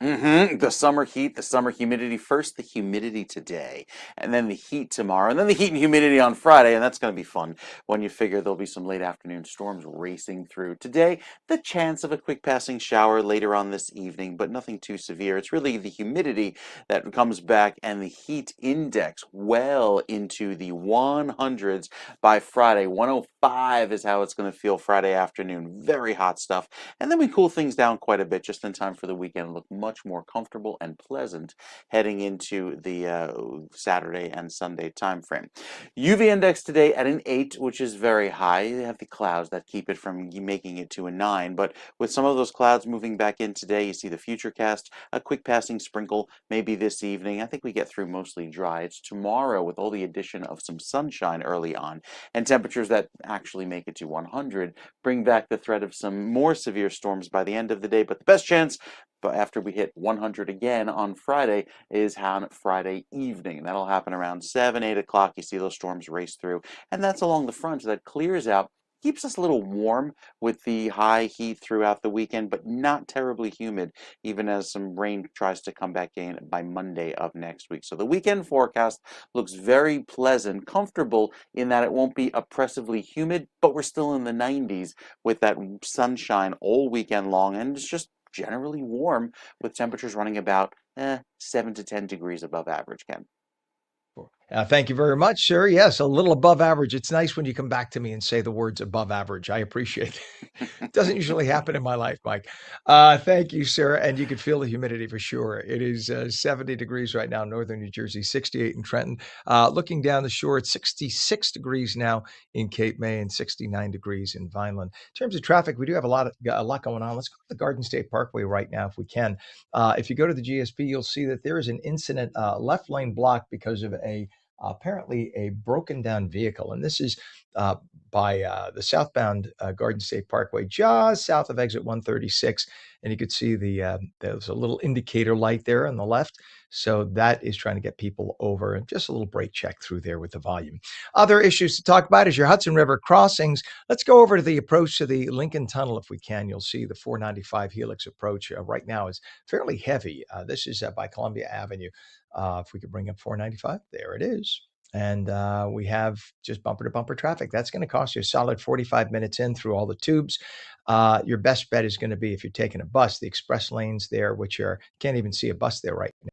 The summer heat, the summer humidity. First, the humidity today, and then the heat tomorrow, and then the heat and humidity on Friday, and that's going to be fun when you figure there'll be some late afternoon storms racing through. Today, the chance of a quick passing shower later on this evening, but nothing too severe. It's really the humidity that comes back and the heat index well into the 100s by Friday. 105 is how it's going to feel Friday afternoon. Very hot stuff. And then we cool things down quite a bit just in time for the weekend. Look much more comfortable and pleasant heading into the Saturday and Sunday time frame. UV index today at an 8, which is very high. You have the clouds that keep it from making it to a 9, but with some of those clouds moving back in today, you see the futurecast, a quick passing sprinkle maybe this evening. I think we get through mostly dry. It's tomorrow with all the addition of some sunshine early on and temperatures that actually make it to 100, bring back the threat of some more severe storms by the end of the day, but the best chance but after we hit 100 again on Friday is on Friday evening. That'll happen around 7, 8 o'clock. You see those storms race through, and that's along the front that clears out. Keeps us a little warm with the high heat throughout the weekend, but not terribly humid, even as some rain tries to come back in by Monday of next week. So the weekend forecast looks very pleasant, comfortable in that it won't be oppressively humid, but we're still in the 90s with that sunshine all weekend long, and it's just generally warm with temperatures running about 7 to 10 degrees above average, Ken. Thank you very much, sir. Yes, a little above average. It's nice when you come back to me and say the words above average. I appreciate it. It doesn't usually happen in my life, Mike. Thank you, sir. And you can feel the humidity for sure. It is 70 degrees right now, northern New Jersey, 68 in Trenton. Looking down the shore, it's 66 degrees now in Cape May and 69 degrees in Vineland. In terms of traffic, we do have a lot going on. Let's go to the Garden State Parkway right now if we can. If you go to the GSP, you'll see that there is an incident, left lane blocked because of apparently a broken down vehicle. And this is by the southbound Garden State Parkway, just south of exit 136. And you could see there's a little indicator light there on the left. So that is trying to get people over, and just a little brake check through there with the volume. Other issues to talk about is your Hudson River crossings. Let's go over to the approach to the Lincoln Tunnel if we can. You'll see the 495 Helix approach right now is fairly heavy. This is by Columbia Avenue. If we could bring up 495, there it is. And we have just bumper to bumper traffic. That's going to cost you a solid 45 minutes in through all the tubes. Your best bet is going to be if you're taking a bus, the express lanes there, which can't even see a bus there right now.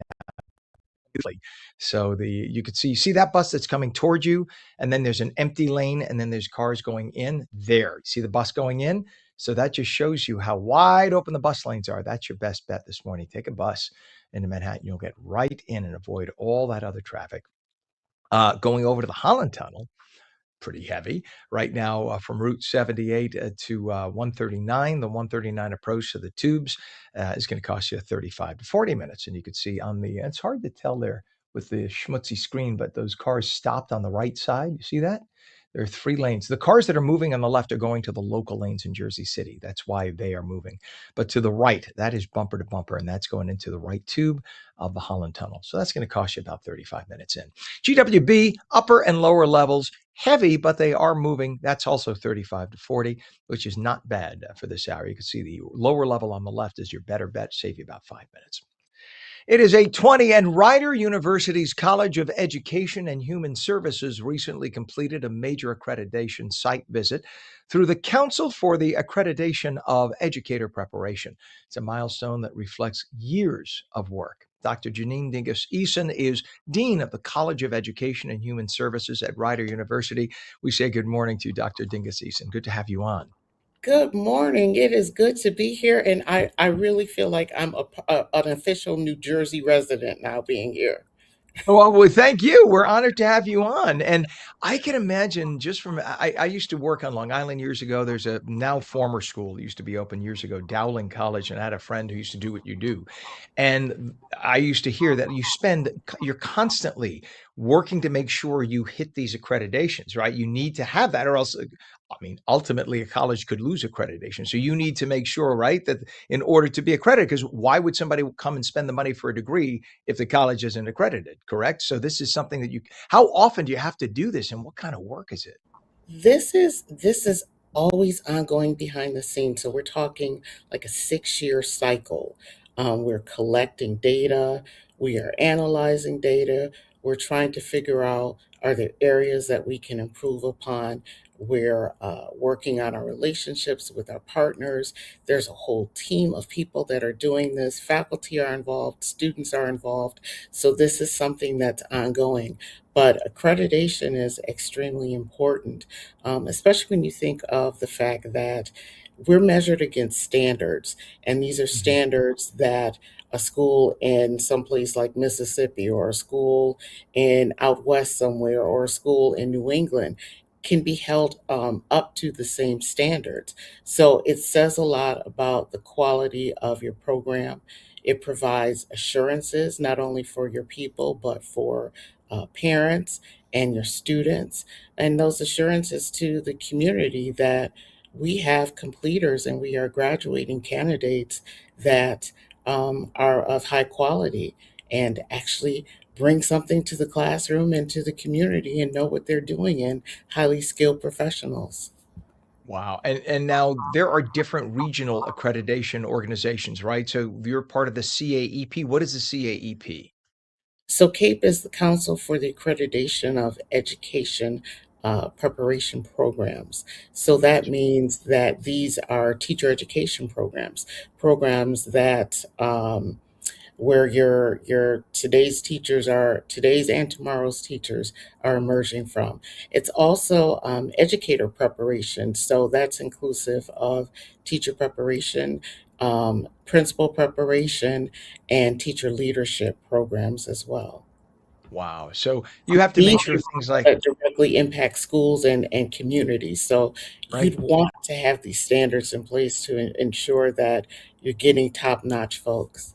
So you could see that bus that's coming towards you, and then there's an empty lane, and then there's cars going in there. You see the bus going in? So that just shows you how wide open the bus lanes are. That's your best bet this morning. Take a bus into Manhattan. You'll get right in and avoid all that other traffic. Going over to the Holland Tunnel, pretty heavy right now from Route 78 to 139. The 139 approach to the tubes is going to cost you 35 to 40 minutes. And you can see it's hard to tell there with the schmutzy screen, but those cars stopped on the right side. You see that? There are 3 lanes. The cars that are moving on the left are going to the local lanes in Jersey City. That's why they are moving. But to the right, that is bumper to bumper, and that's going into the right tube of the Holland Tunnel. So that's going to cost you about 35 minutes in. GWB, upper and lower levels, heavy, but they are moving. That's also 35 to 40, which is not bad for this hour. You can see the lower level on the left is your better bet, save you about 5 minutes. It is 8:20, and Rider University's College of Education and Human Services recently completed a major accreditation site visit through the Council for the Accreditation of Educator Preparation. It's a milestone that reflects years of work. Dr. Janine Dingus-Eason is Dean of the College of Education and Human Services at Rider University. We say good morning to you, Dr. Dingus-Eason. Good to have you on. Good morning. It is good to be here, and I really feel like I'm an official New Jersey resident now being here. Well, thank you. We're honored to have you on. And I can imagine just from, I used to work on Long Island years ago. There's a now former school that used to be open years ago, Dowling College. And I had a friend who used to do what you do. And I used to hear that you're constantly working to make sure you hit these accreditations, right? You need to have that, or else, I mean, ultimately, a college could lose accreditation. So you need to make sure, right, that in order to be accredited, because why would somebody come and spend the money for a degree if the college isn't accredited? Correct. So this is something that you. How often do you have to do this, and what kind of work is it? This is always ongoing behind the scenes. So we're talking like a 6-year cycle. We're collecting data, we are analyzing data, we're trying to figure out, are there areas that we can improve upon. We're working on our relationships with our partners. There's a whole team of people that are doing this. Faculty are involved, students are involved. So this is something that's ongoing. But accreditation is extremely important, especially when you think of the fact that we're measured against standards, and these are Mhm. standards that a school in some place like Mississippi, or a school in out west somewhere, or a school in New England can be held up to the same standards. So it says a lot about the quality of your program. It provides assurances not only for your people, but for parents and your students, and those assurances to the community that we have completers and we are graduating candidates that are of high quality and actually bring something to the classroom and to the community and know what they're doing, and highly skilled professionals. Wow. And now there are different regional accreditation organizations, right? So you're part of the CAEP. What is the CAEP? So CAPE is the Council for the Accreditation of Education Preparation Programs. So that means that these are teacher education programs, programs that where your today's and tomorrow's teachers are emerging from. It's also educator preparation, so that's inclusive of teacher preparation, principal preparation, and teacher leadership programs as well. Wow. So you have to These make sure are things ones like, that directly impact schools and communities. So right? you'd want to have these standards in place to ensure that you're getting top-notch folks.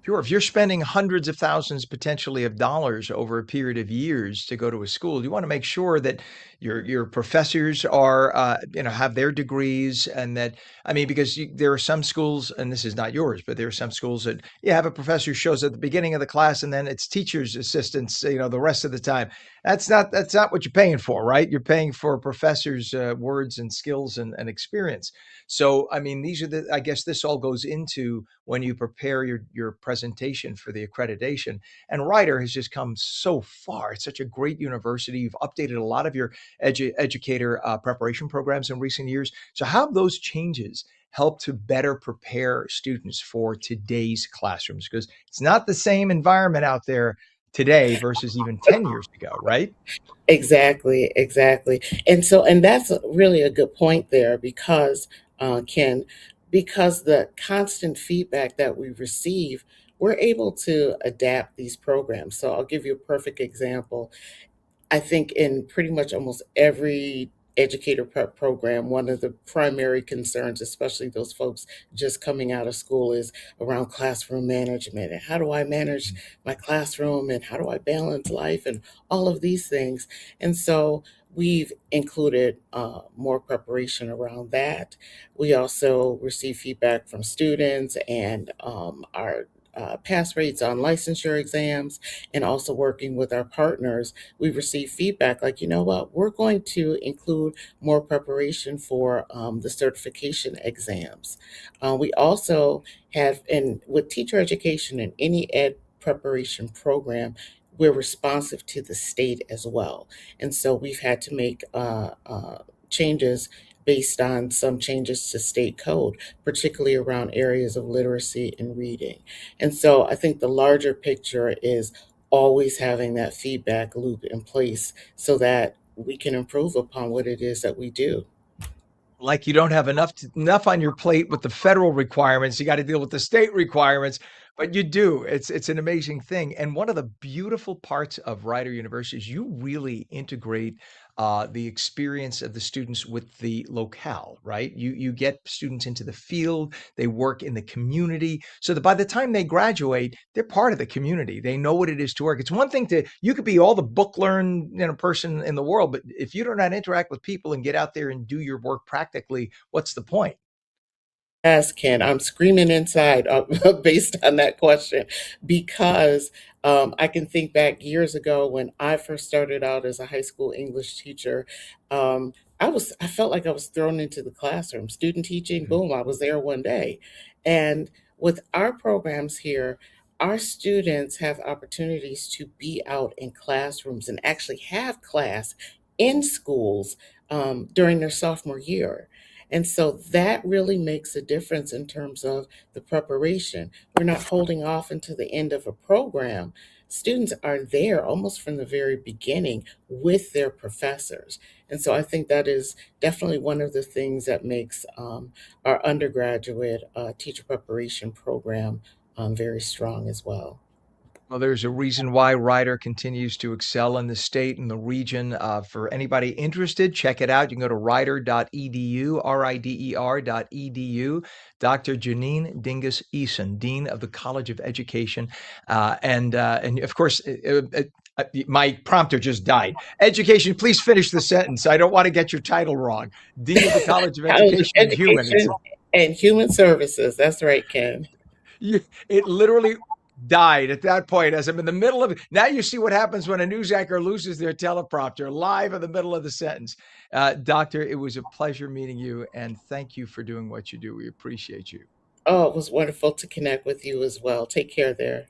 Sure. If you're spending hundreds of thousands potentially of dollars over a period of years to go to a school, you want to make sure that your professors are have their degrees, and that, I mean, because there are some schools, and this is not yours, but there are some schools that you have a professor who shows at the beginning of the class, and then it's teachers assistants, the rest of the time. That's not what you're paying for, right? You're paying for professors' words and skills and experience. So, I mean, these are the, I guess this all goes into when you prepare your presentation for the accreditation. And Ryder has just come so far. It's such a great university. You've updated a lot of your educator preparation programs in recent years. So, how have those changes helped to better prepare students for today's classrooms? Because it's not the same environment out there today versus even 10 years ago, right? Exactly, exactly. And that's really a good point there, because, Ken, because the constant feedback that we receive, we're able to adapt these programs. So I'll give you a perfect example. I think in pretty much almost every educator prep program, one of the primary concerns, especially those folks just coming out of school, is around classroom management. And how do I manage my classroom? And how do I balance life? And all of these things. And so we've included more preparation around that. We also receive feedback from students and our pass rates on licensure exams, and also working with our partners, we receive feedback like, you know what, we're going to include more preparation for the certification exams. We also have, and with teacher education and any ed preparation program, we're responsive to the state as well. And so we've had to make changes based on some changes to state code, particularly around areas of literacy and reading. And so I think the larger picture is always having that feedback loop in place so that we can improve upon what it is that we do. Like you don't have enough on your plate with the federal requirements, you gotta deal with the state requirements, but you do. It's an amazing thing, and one of the beautiful parts of Rider University is you really integrate, the experience of the students with the locale, right? You get students into the field, they work in the community, so that by the time they graduate, they're part of the community. They know what it is to work. It's one thing you could be all the book learned person in the world, but if you do not interact with people and get out there and do your work practically, what's the point? Yes, Ken, I'm screaming inside based on that question because I can think back years ago when I first started out as a high school English teacher. Um, I felt like I was thrown into the classroom, student teaching. Mhm. Boom, I was there one day, and with our programs here, our students have opportunities to be out in classrooms and actually have class in schools during their sophomore year. And so that really makes a difference in terms of the preparation. We're not holding off until the end of a program. Students are there almost from the very beginning with their professors. And so I think that is definitely one of the things that makes our undergraduate teacher preparation program very strong as well. Well, there's a reason why Ryder continues to excel in the state and the region. For anybody interested, check it out. You can go to rider.edu, rider.edu. Dr. Janine Dingus Eason, Dean of the College of Education. And of course, my prompter just died. Education, please finish the sentence. I don't want to get your title wrong. Dean of the College of College of Education and Human. Education and Human Services. That's right, Ken. It literally died at that point as I'm in the middle of it. Now you see what happens when a news anchor loses their teleprompter live in the middle of the sentence. Doctor, it was a pleasure meeting you, and thank you for doing what you do. We appreciate you. Oh, it was wonderful to connect with you as well. Take care there.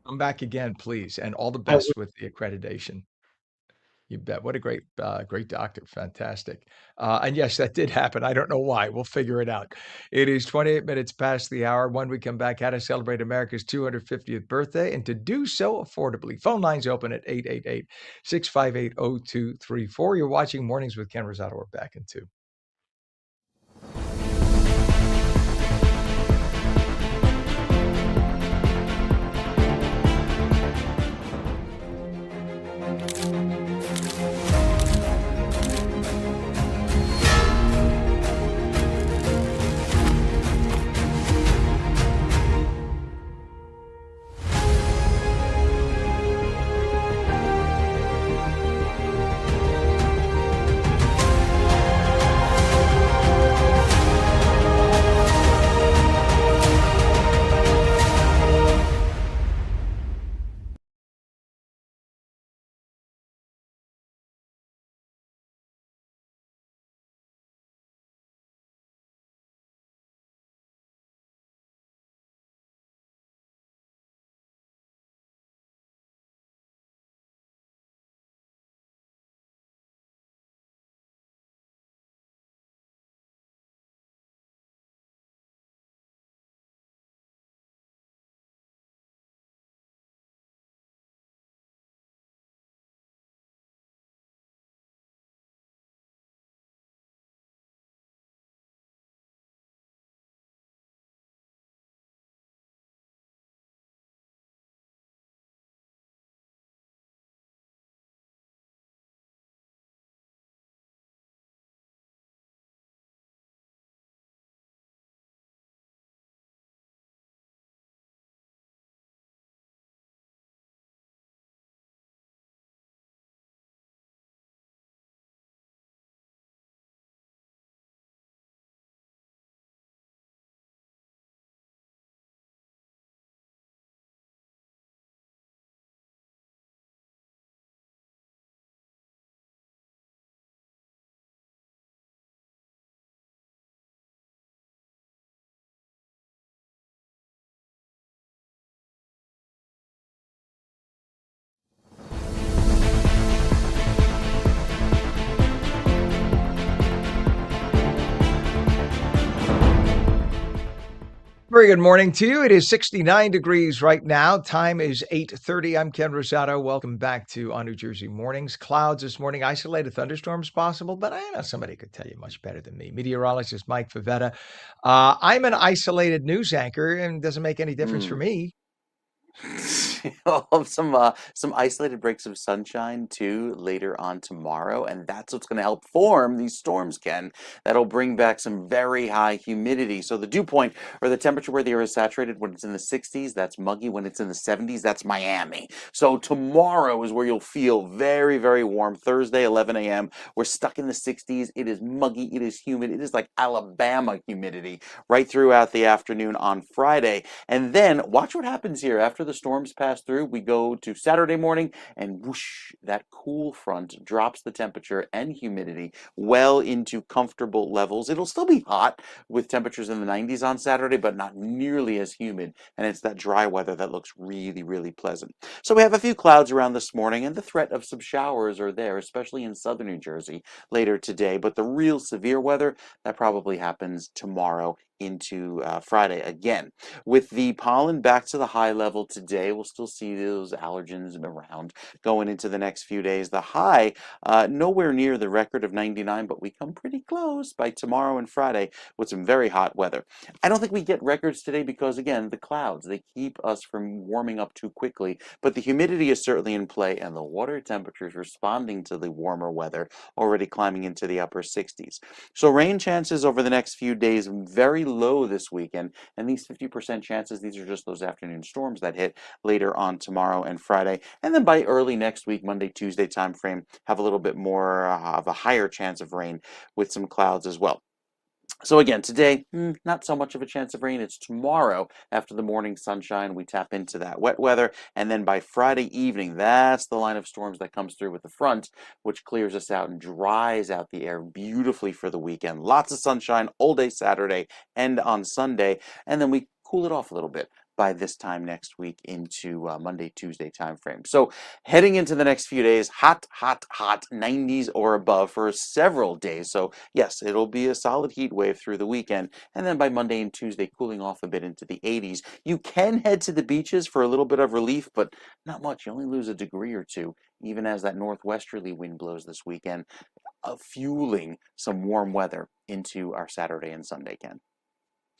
Come back again, please, and all the I will. best with the accreditation. You bet. What a great doctor. Fantastic. And yes, that did happen. I don't know why. We'll figure it out. It is 28 minutes past the hour. When we come back, how to celebrate America's 250th birthday and to do so affordably. Phone lines open at 888-658-0234. You're watching Mornings with Ken Rosato. We're back in 2. Very good morning to you. It is 69 degrees right now. Time is 8:30. I'm Ken Rosato. Welcome back to On New Jersey Mornings. Clouds this morning, isolated thunderstorms possible, but I know somebody could tell you much better than me. Meteorologist Mike Favetta. I'm an isolated news anchor, and it doesn't make any difference for me. We'll have some isolated breaks of sunshine too later on tomorrow, and that's what's going to help form these storms, Ken. That'll bring back some very high humidity. So the dew point, or the temperature where the air is saturated, when it's in the 60s, that's muggy. When it's in the 70s, that's Miami. So tomorrow is where you'll feel very, very warm. Thursday, 11 a.m. We're stuck in the 60s. It is muggy. It is humid. It is like Alabama humidity right throughout the afternoon on Friday. And then watch what happens here after the storms pass through. We go to Saturday morning, and whoosh, that cool front drops the temperature and humidity well into comfortable levels. It'll still be hot with temperatures in the 90s on Saturday, but not nearly as humid. And it's that dry weather that looks really, really pleasant. So we have a few clouds around this morning, and the threat of some showers are there, especially in southern New Jersey later today. But the real severe weather, that probably happens tomorrow into Friday again. With the pollen back to the high level today, we'll still see those allergens around going into the next few days. The high, nowhere near the record of 99, but we come pretty close by tomorrow and Friday with some very hot weather. I don't think we get records today because, again, the clouds, they keep us from warming up too quickly, but the humidity is certainly in play, and the water temperatures responding to the warmer weather already climbing into the upper 60s. So rain chances over the next few days very low this weekend, and these 50% chances, these are just those afternoon storms that hit later on tomorrow and Friday. And then by early next week, Monday, Tuesday timeframe, have a little bit more of a higher chance of rain with some clouds as well. So again, today, not so much of a chance of rain. It's tomorrow after the morning sunshine. We tap into that wet weather. And then by Friday evening, that's the line of storms that comes through with the front, which clears us out and dries out the air beautifully for the weekend. Lots of sunshine all day Saturday and on Sunday. And then we cool it off a little bit by this time next week into Monday, Tuesday timeframe. So heading into the next few days, hot, hot, hot, 90s or above for several days. So yes, it'll be a solid heat wave through the weekend. And then by Monday and Tuesday, cooling off a bit into the 80s. You can head to the beaches for a little bit of relief, but not much. You only lose a degree or two, even as that northwesterly wind blows this weekend, fueling some warm weather into our Saturday and Sunday, Ken.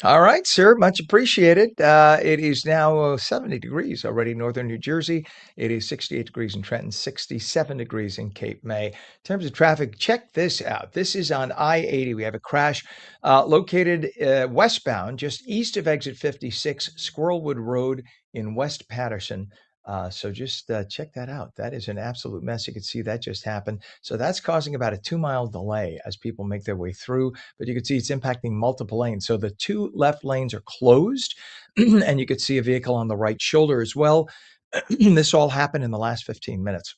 All right, sir. Much appreciated. It is now 70 degrees already in northern New Jersey. It is 68 degrees in Trenton, 67 degrees in Cape May. In terms of traffic, check this out. This is on I-80. We have a crash located westbound, just east of exit 56, Squirrelwood Road in West Patterson. So just check that out. That is an absolute mess. You can see that just happened. So that's causing about a 2-mile delay as people make their way through. But you can see it's impacting multiple lanes. So the 2 left lanes are closed, and you could see a vehicle on the right shoulder as well. This all happened in the last 15 minutes.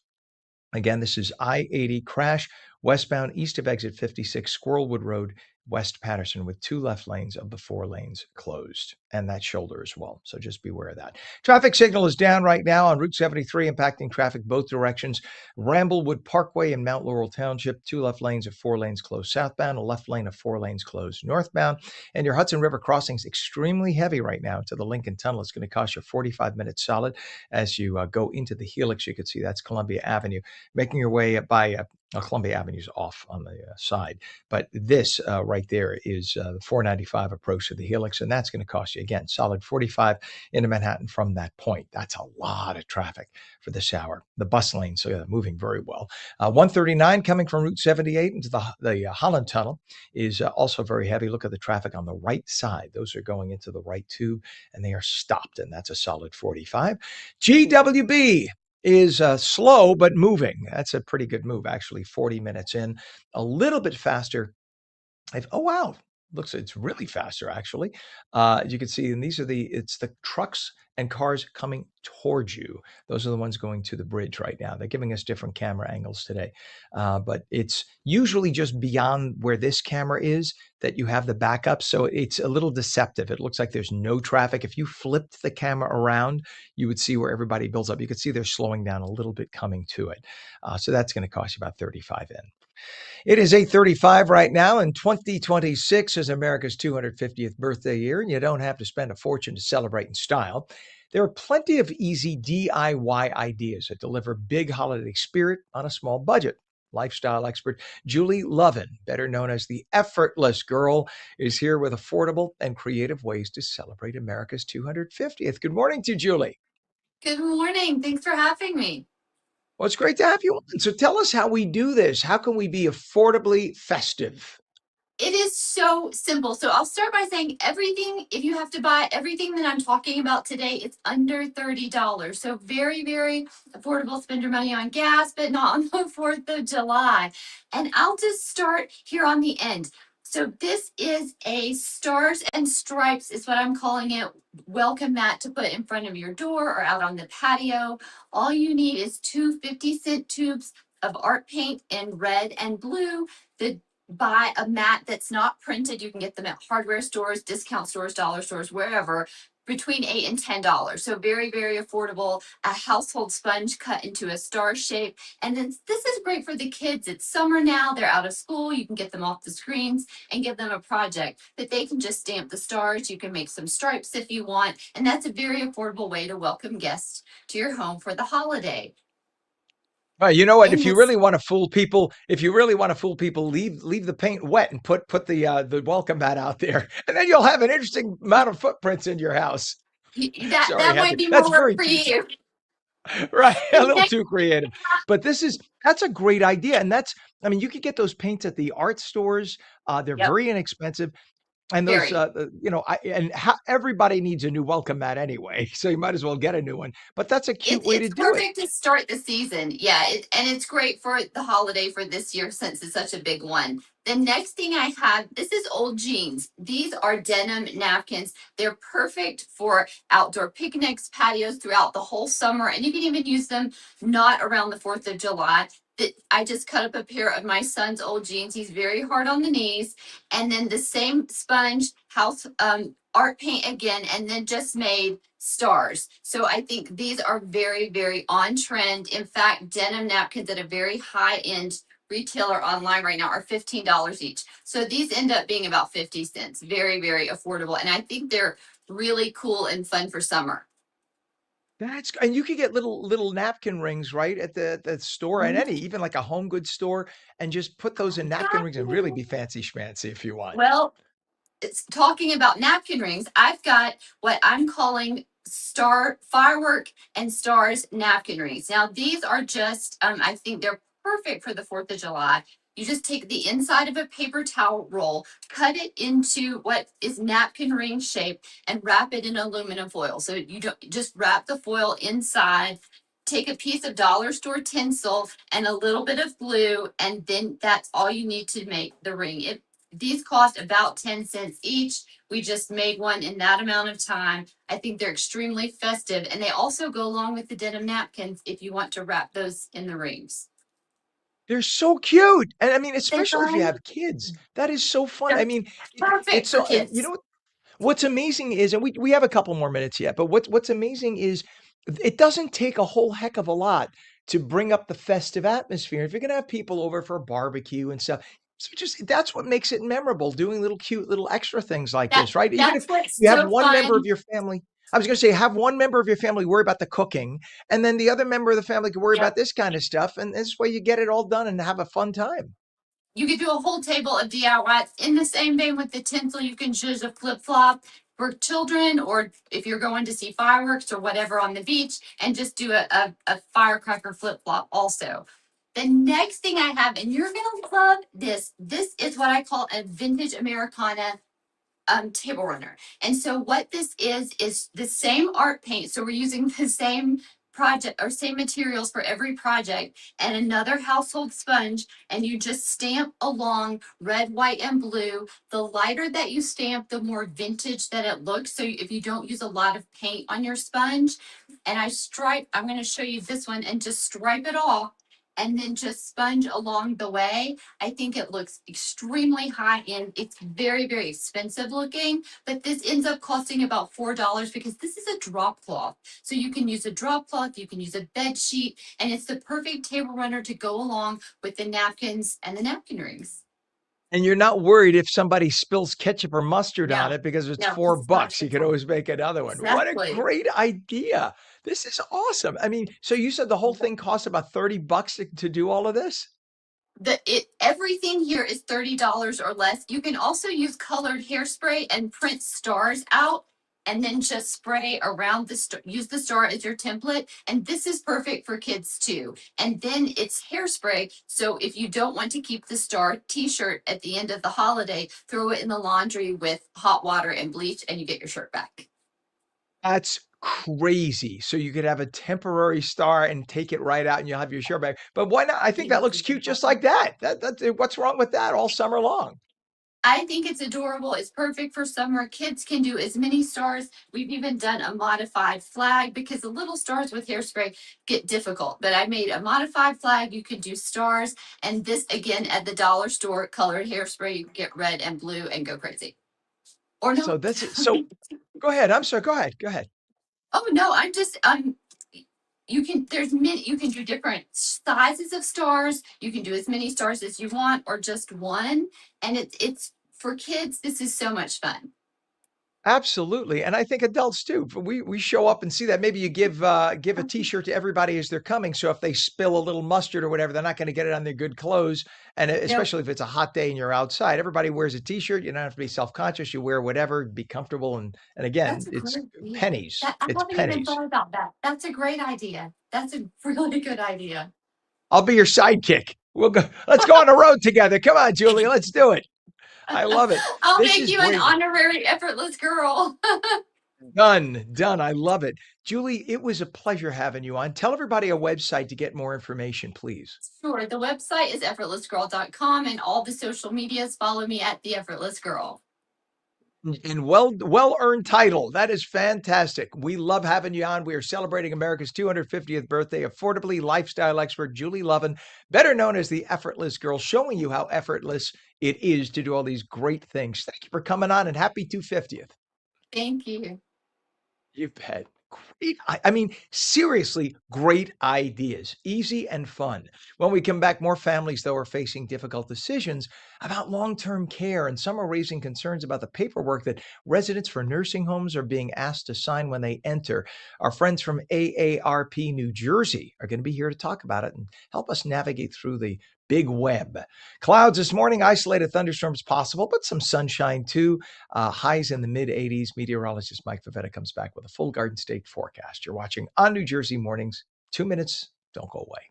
Again, this is I-80 crash westbound east of exit 56, Squirrelwood Road, West Patterson, with 2 left lanes of the 4 lanes closed, and that shoulder as well. So just beware of that. Traffic signal is down right now on Route 73, impacting traffic both directions. Ramblewood Parkway in Mount Laurel Township, 2 left lanes of 4 lanes closed southbound, a left lane of 4 lanes closed northbound. And your Hudson River crossing is extremely heavy right now to the Lincoln Tunnel. It's going to cost you 45 minutes solid as you go into the Helix. You can see that's Columbia Avenue. Making your way by Columbia Avenue's off on the side. But this right there is the 495 approach to the Helix, and that's going to cost you, again, solid 45 into Manhattan from that point. That's a lot of traffic for this hour. The bus lane, so yeah, moving very well. 139 coming from Route 78 into the Holland Tunnel is also very heavy. Look at the traffic on the right side. Those are going into the right tube, and they are stopped, and that's a solid 45. GWB is slow but moving. That's a pretty good move, actually. 40 minutes in, a little bit faster. Oh wow, it's really faster actually. You can see, and it's the trucks and cars coming towards you. Those are the ones going to the bridge right now. They're giving us different camera angles today, but it's usually just beyond where this camera is that you have the backup. So it's a little deceptive. It looks like there's no traffic. If you flipped the camera around, you would see where everybody builds up. You could see they're slowing down a little bit coming to it. So that's going to cost you about 35 in. It is 8:35 right now, and 2026 is America's 250th birthday year, and you don't have to spend a fortune to celebrate in style. There are plenty of easy DIY ideas that deliver big holiday spirit on a small budget. Lifestyle expert Julie Lovin, better known as the Effortless Girl, is here with affordable and creative ways to celebrate America's 250th. Good morning to you, Julie. Good morning. Thanks for having me. Well, it's great to have you on. So tell us how we do this. How can we be affordably festive? It is so simple. So I'll start by saying everything, if you have to buy everything that I'm talking about today, it's under $30. So very, very affordable. Spend your money on gas, but not on the 4th of July. And I'll just start here on the end. So this is a Stars and Stripes is what I'm calling it. Welcome mat to put in front of your door or out on the patio. All you need is two 50-cent tubes of art paint in red and blue. The Buy a mat that's not printed. You can get them at hardware stores, discount stores, dollar stores, wherever, between $8 and $10. So very, very affordable. A household sponge cut into a star shape. And then this is great for the kids. It's summer now. They're out of school. You can get them off the screens and give them a project that they can just stamp the stars. You can make some stripes if you want. And that's a very affordable way to welcome guests to your home for the holiday. You know what? In If you this really want to fool people, leave the paint wet and put the welcome mat out there, and then you'll have an interesting amount of footprints in your house. that Sorry, that I had might to. be That's more very for you. right, a The little next too creative. But that's a great idea, and I mean, you could get those paints at the art stores. They're Yep, very inexpensive, and those, very. everybody needs a new welcome mat anyway, so you might as well get a new one. But that's a cute way to It's do it. perfect to start the season. Yeah, and it's great for the holiday for this year since it's such a big one. The next thing I have, this is old jeans. These are denim napkins. They're perfect for outdoor picnics, patios throughout the whole summer, and you can even use them not around the 4th of July. I just cut up a pair of my son's old jeans. He's very hard on the knees, and then the same sponge house art paint again, and then just made stars. So I think these are very, very on trend. In fact, denim napkins at a very high end retailer online right now are $15 each. So these end up being about 50 cents. Very, very affordable. And I think they're really cool and fun for summer. And you could get little napkin rings, right, at the store and Mhm. even like a home goods store, and just put those in napkin rings and really Exactly. be fancy schmancy if you want. Well, it's talking about napkin rings. I've got what I'm calling star firework and stars napkin rings. Now these are just I think they're perfect for the 4th of July. You just take the inside of a paper towel roll, cut it into what is napkin ring shape, and wrap it in aluminum foil. So you don't just wrap the foil inside. Take a piece of dollar store tinsel and a little bit of glue, and then that's all you need to make the ring. These cost about 10 cents each. We just made one in that amount of time. I think they're extremely festive, and they also go along with the denim napkins if you want to wrap those in the rings. They're so cute, and I mean, They especially if you are have kids, that is so fun. I they're mean, it's perfect for so and you kids. know what's amazing is, and we have a couple more minutes yet, but what's amazing is it doesn't take a whole heck of a lot to bring up the festive atmosphere. If you're gonna have people over for a barbecue and stuff, so just that's what makes it memorable, doing little cute little extra things like That this, right? Even if that's what's you have so one member of fun. your family, I was gonna say, have one member of your family worry about the cooking, and then the other member of the family can worry Yep. about this kind of stuff, and this way you get it all done and have a fun time. You could do a whole table of DIYs in the same vein with the tinsel. You can choose a flip flop for children, or if you're going to see fireworks or whatever on the beach, and just do a firecracker flip flop also. The next thing I have, and you're going to love this, this is what I call a vintage Americana table runner. And so what this is the same art paint. So we're using the same project or same materials for every project and another household sponge, and you just stamp along red, white, and blue. The lighter that you stamp, the more vintage that it looks. So if you don't use a lot of paint on your sponge, and I'm going to show you this one and just stripe it off and then just sponge along the way. I think it looks extremely high end. It's very, very expensive looking, but this ends up costing about $4 because this is a drop cloth. So you can use a drop cloth, you can use a bed sheet, and it's the perfect table runner to go along with the napkins and the napkin rings. And you're not worried if somebody spills ketchup or mustard on No, it because it's no, this is not $4. You could shameful. always make another one. What a Exactly. great idea. This is awesome. I mean, so you said the whole thing costs about $30 to do all of this? Everything here is $30 or less. You can also use colored hairspray and print stars out and then just spray around the star. Use the star as your template. And this is perfect for kids too. And then it's hairspray. So if you don't want to keep the star t-shirt at the end of the holiday, throw it in the laundry with hot water and bleach and you get your shirt back. That's crazy. So you could have a temporary star and take it right out and you'll have your shirt back. But why not? I think that looks cute just like that. What's wrong with that all summer long? I think it's adorable. It's perfect for summer. Kids can do as many stars. We've even done a modified flag because the little stars with hairspray get difficult. But I made a modified flag. You could do stars. And this, again, at the dollar store, colored hairspray. You can get red and blue and go crazy. Or So not. that's it. So go ahead. I'm sorry. Go ahead. Go ahead. Oh, no, I'm just, you can, there's many, you can do different sizes of stars. You can do as many stars as you want or just one. And it's for kids, this is so much fun. Absolutely. And I think adults too. We show up and see that. Maybe you give a t-shirt to everybody as they're coming. So if they spill a little mustard or whatever, they're not going to get it on their good clothes. And especially if it's a hot day and you're outside, everybody wears a t-shirt. You don't have to be self-conscious. You wear whatever, be comfortable. And again, That's a it's great idea. pennies. I It's haven't even pennies. thought about that. That's a great idea. That's a really good idea. I'll be your sidekick. We'll go. Let's go on the road together. Come on, Julie. Let's do it. I love it. I'll This make is you an great. honorary effortless girl. Done. I love it. Julie, it was a pleasure having you on. Tell everybody a website to get more information, please. Sure. The website is effortlessgirl.com and all the social medias follow me at the Effortless Girl. And well-earned title. That is fantastic. We love having you on. We are celebrating America's 250th birthday. Affordably lifestyle expert Julie Lovin, better known as the Effortless Girl, showing you how effortless it is to do all these great things. Thank you for coming on and happy 250th. Thank you. You bet. Great. I mean, seriously, great ideas, easy and fun. When we come back, more families, though, are facing difficult decisions about long-term care, and some are raising concerns about the paperwork that residents for nursing homes are being asked to sign when they enter. Our friends from AARP New Jersey are going to be here to talk about it and help us navigate through the big web. Clouds this morning, isolated thunderstorms possible, but some sunshine too. Highs in the mid-80s. Meteorologist Mike Favetta comes back with a full Garden State forecast. You're watching on New Jersey Mornings. 2 minutes. Don't go away.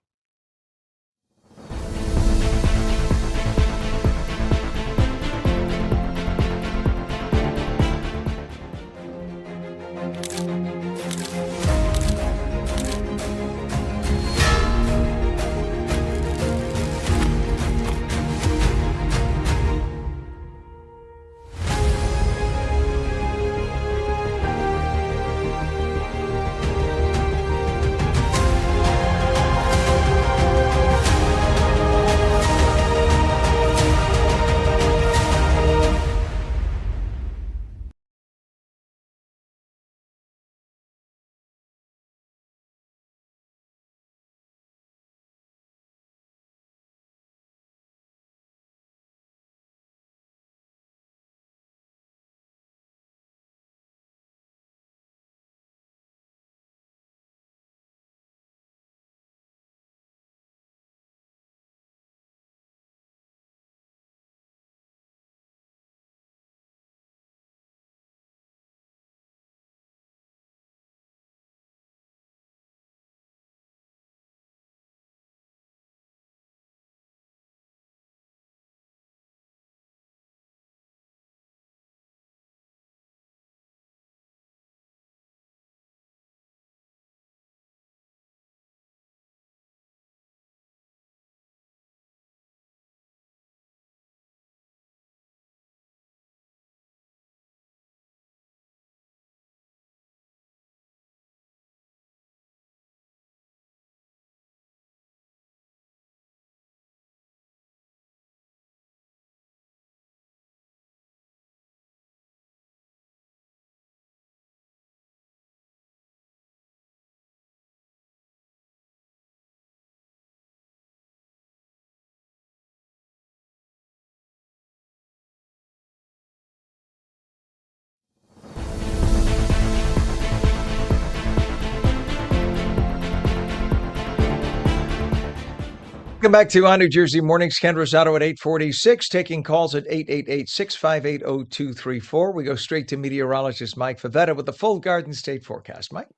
Welcome back to On New Jersey Mornings. Ken Rosato at 846, taking calls at 888-658-0234. We go straight to meteorologist Mike Favetta with the full Garden State forecast. Mike?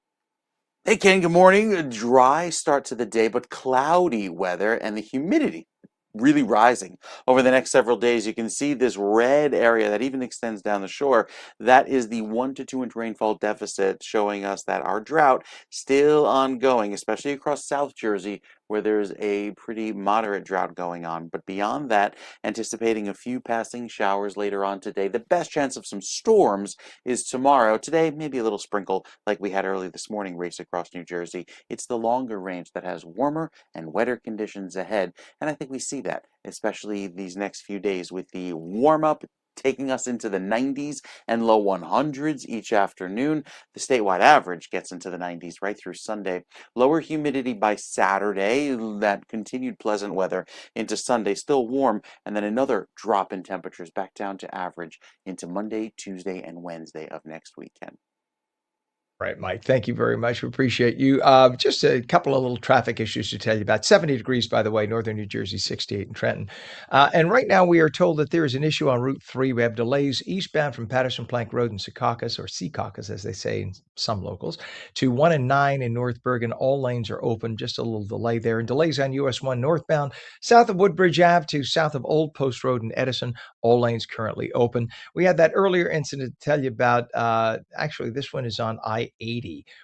Hey, Ken, good morning. A dry start to the day, but cloudy weather and the humidity really rising over the next several days. You can see this red area that even extends down the shore. That is the 1 to 2 inch rainfall deficit, showing us that our drought still ongoing, especially across South Jersey, where there's a pretty moderate drought going on. But beyond that, anticipating a few passing showers later on today. The best chance of some storms is tomorrow. Today, maybe a little sprinkle like we had early this morning race across New Jersey. It's the longer range that has warmer and wetter conditions ahead. And I think we see that, especially these next few days with the warm up taking us into the 90s and low 100s each afternoon. The statewide average gets into the 90s right through Sunday. Lower humidity by Saturday, that continued pleasant weather into Sunday, still warm, and then another drop in temperatures back down to average into Monday, Tuesday, and Wednesday of next weekend. Right, Mike. Thank you very much. We appreciate you. Just a couple of little traffic issues to tell you about. 70 degrees, by the way, northern New Jersey, 68 in Trenton. And right now we are told that there is an issue on Route 3. We have delays eastbound from Patterson Plank Road in Secaucus, or Secaucus, as they say in some locals, to 1 and 9 in North Bergen. All lanes are open, just a little delay there. And delays on US 1 northbound, south of Woodbridge Ave to south of Old Post Road in Edison. All lanes currently open. We had that earlier incident to tell you about. Actually, this one is on I-80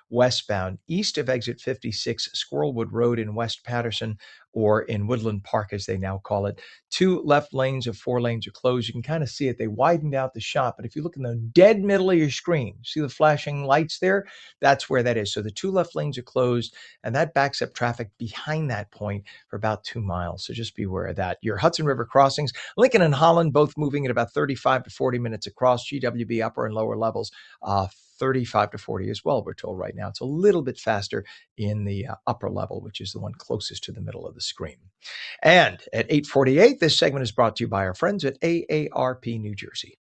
westbound, east of exit 56, Squirrelwood Road in West Patterson, or in Woodland Park, as they now call it. 2 left lanes of 4 lanes are closed. You can kind of see it. They widened out the shot, but if you look in the dead middle of your screen, see the flashing lights there? That's where that is. So the 2 left lanes are closed, and that backs up traffic behind that point for about 2 miles. So just be aware of that. Your Hudson River crossings, Lincoln and Holland, both moving at about 35 to 40 minutes across. GWB upper and lower levels, 35 to 40 as well, we're told right now. It's a little bit faster in the upper level, which is the one closest to the middle of the screen. And at 8:48, this segment is brought to you by our friends at AARP New Jersey.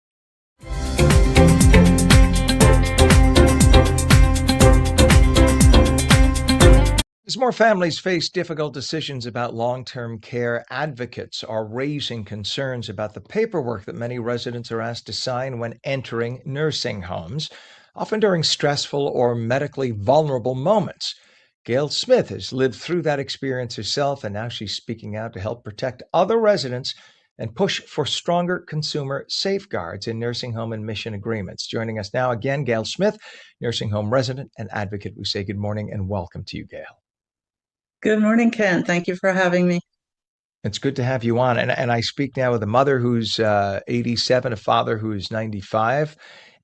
As more families face difficult decisions about long-term care, advocates are raising concerns about the paperwork that many residents are asked to sign when entering nursing homes, often during stressful or medically vulnerable moments. Gail Smith has lived through that experience herself, and now she's speaking out to help protect other residents and push for stronger consumer safeguards in nursing home admission agreements. Joining us now again, Gail Smith, nursing home resident and advocate. We say good morning and welcome to you, Gail. Good morning, Ken. Thank you for having me. It's good to have you on. And I speak now with a mother who's 87, a father who's 95.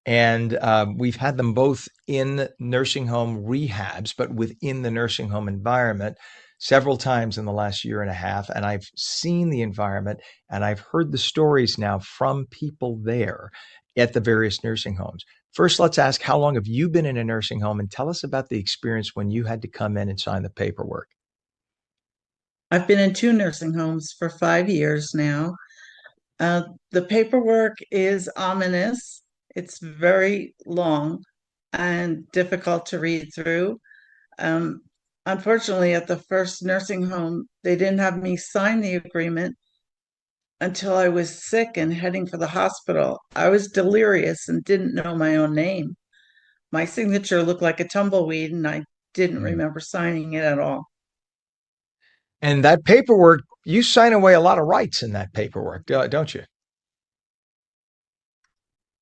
And we've had them both in nursing home rehabs, but within the nursing home environment several times in the last year and a half. And I've seen the environment and I've heard the stories now from people there at the various nursing homes. First, let's ask, how long have you been in a nursing home? And tell us about the experience when you had to come in and sign the paperwork. I've been in 2 nursing homes for 5 years now. The paperwork is ominous. It's very long and difficult to read through. Unfortunately, at the first nursing home, they didn't have me sign the agreement until I was sick and heading for the hospital. I was delirious and didn't know my own name. My signature looked like a tumbleweed, and I didn't remember signing it at all. And that paperwork, you sign away a lot of rights in that paperwork, don't you?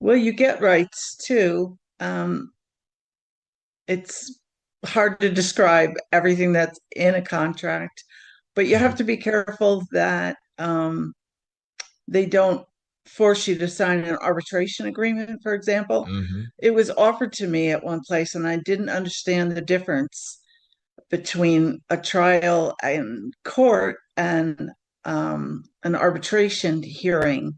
Well, you get rights too. It's hard to describe everything that's in a contract, but you have to be careful that they don't force you to sign an arbitration agreement, for example. Mm-hmm. It was offered to me at one place, and I didn't understand the difference between a trial in court and an arbitration hearing.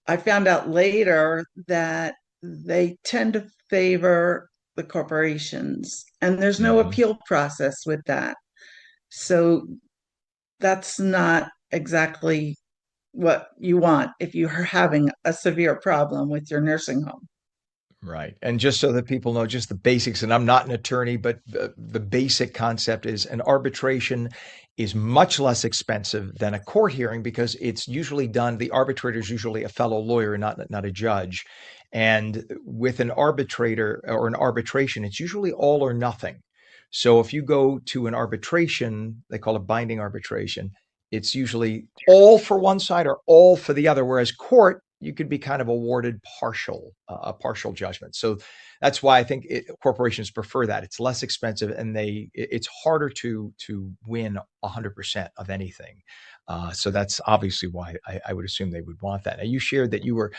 I found out later that they tend to favor the corporations, and there's no appeal process with that. So that's not exactly what you want if you're having a severe problem with your nursing home. Right. And just so that people know just the basics, and I'm not an attorney, but the basic concept is an arbitration is much less expensive than a court hearing because it's usually done, the arbitrator is usually a fellow lawyer, not a judge. And with an arbitrator or an arbitration, it's usually all or nothing. So if you go to an arbitration, they call it binding arbitration, it's usually all for one side or all for the other, whereas court, you could be kind of awarded a partial judgment. So that's why I think corporations prefer that. It's less expensive, and it's harder to win 100% of anything. So that's obviously why I would assume they would want that. Now, you shared that you were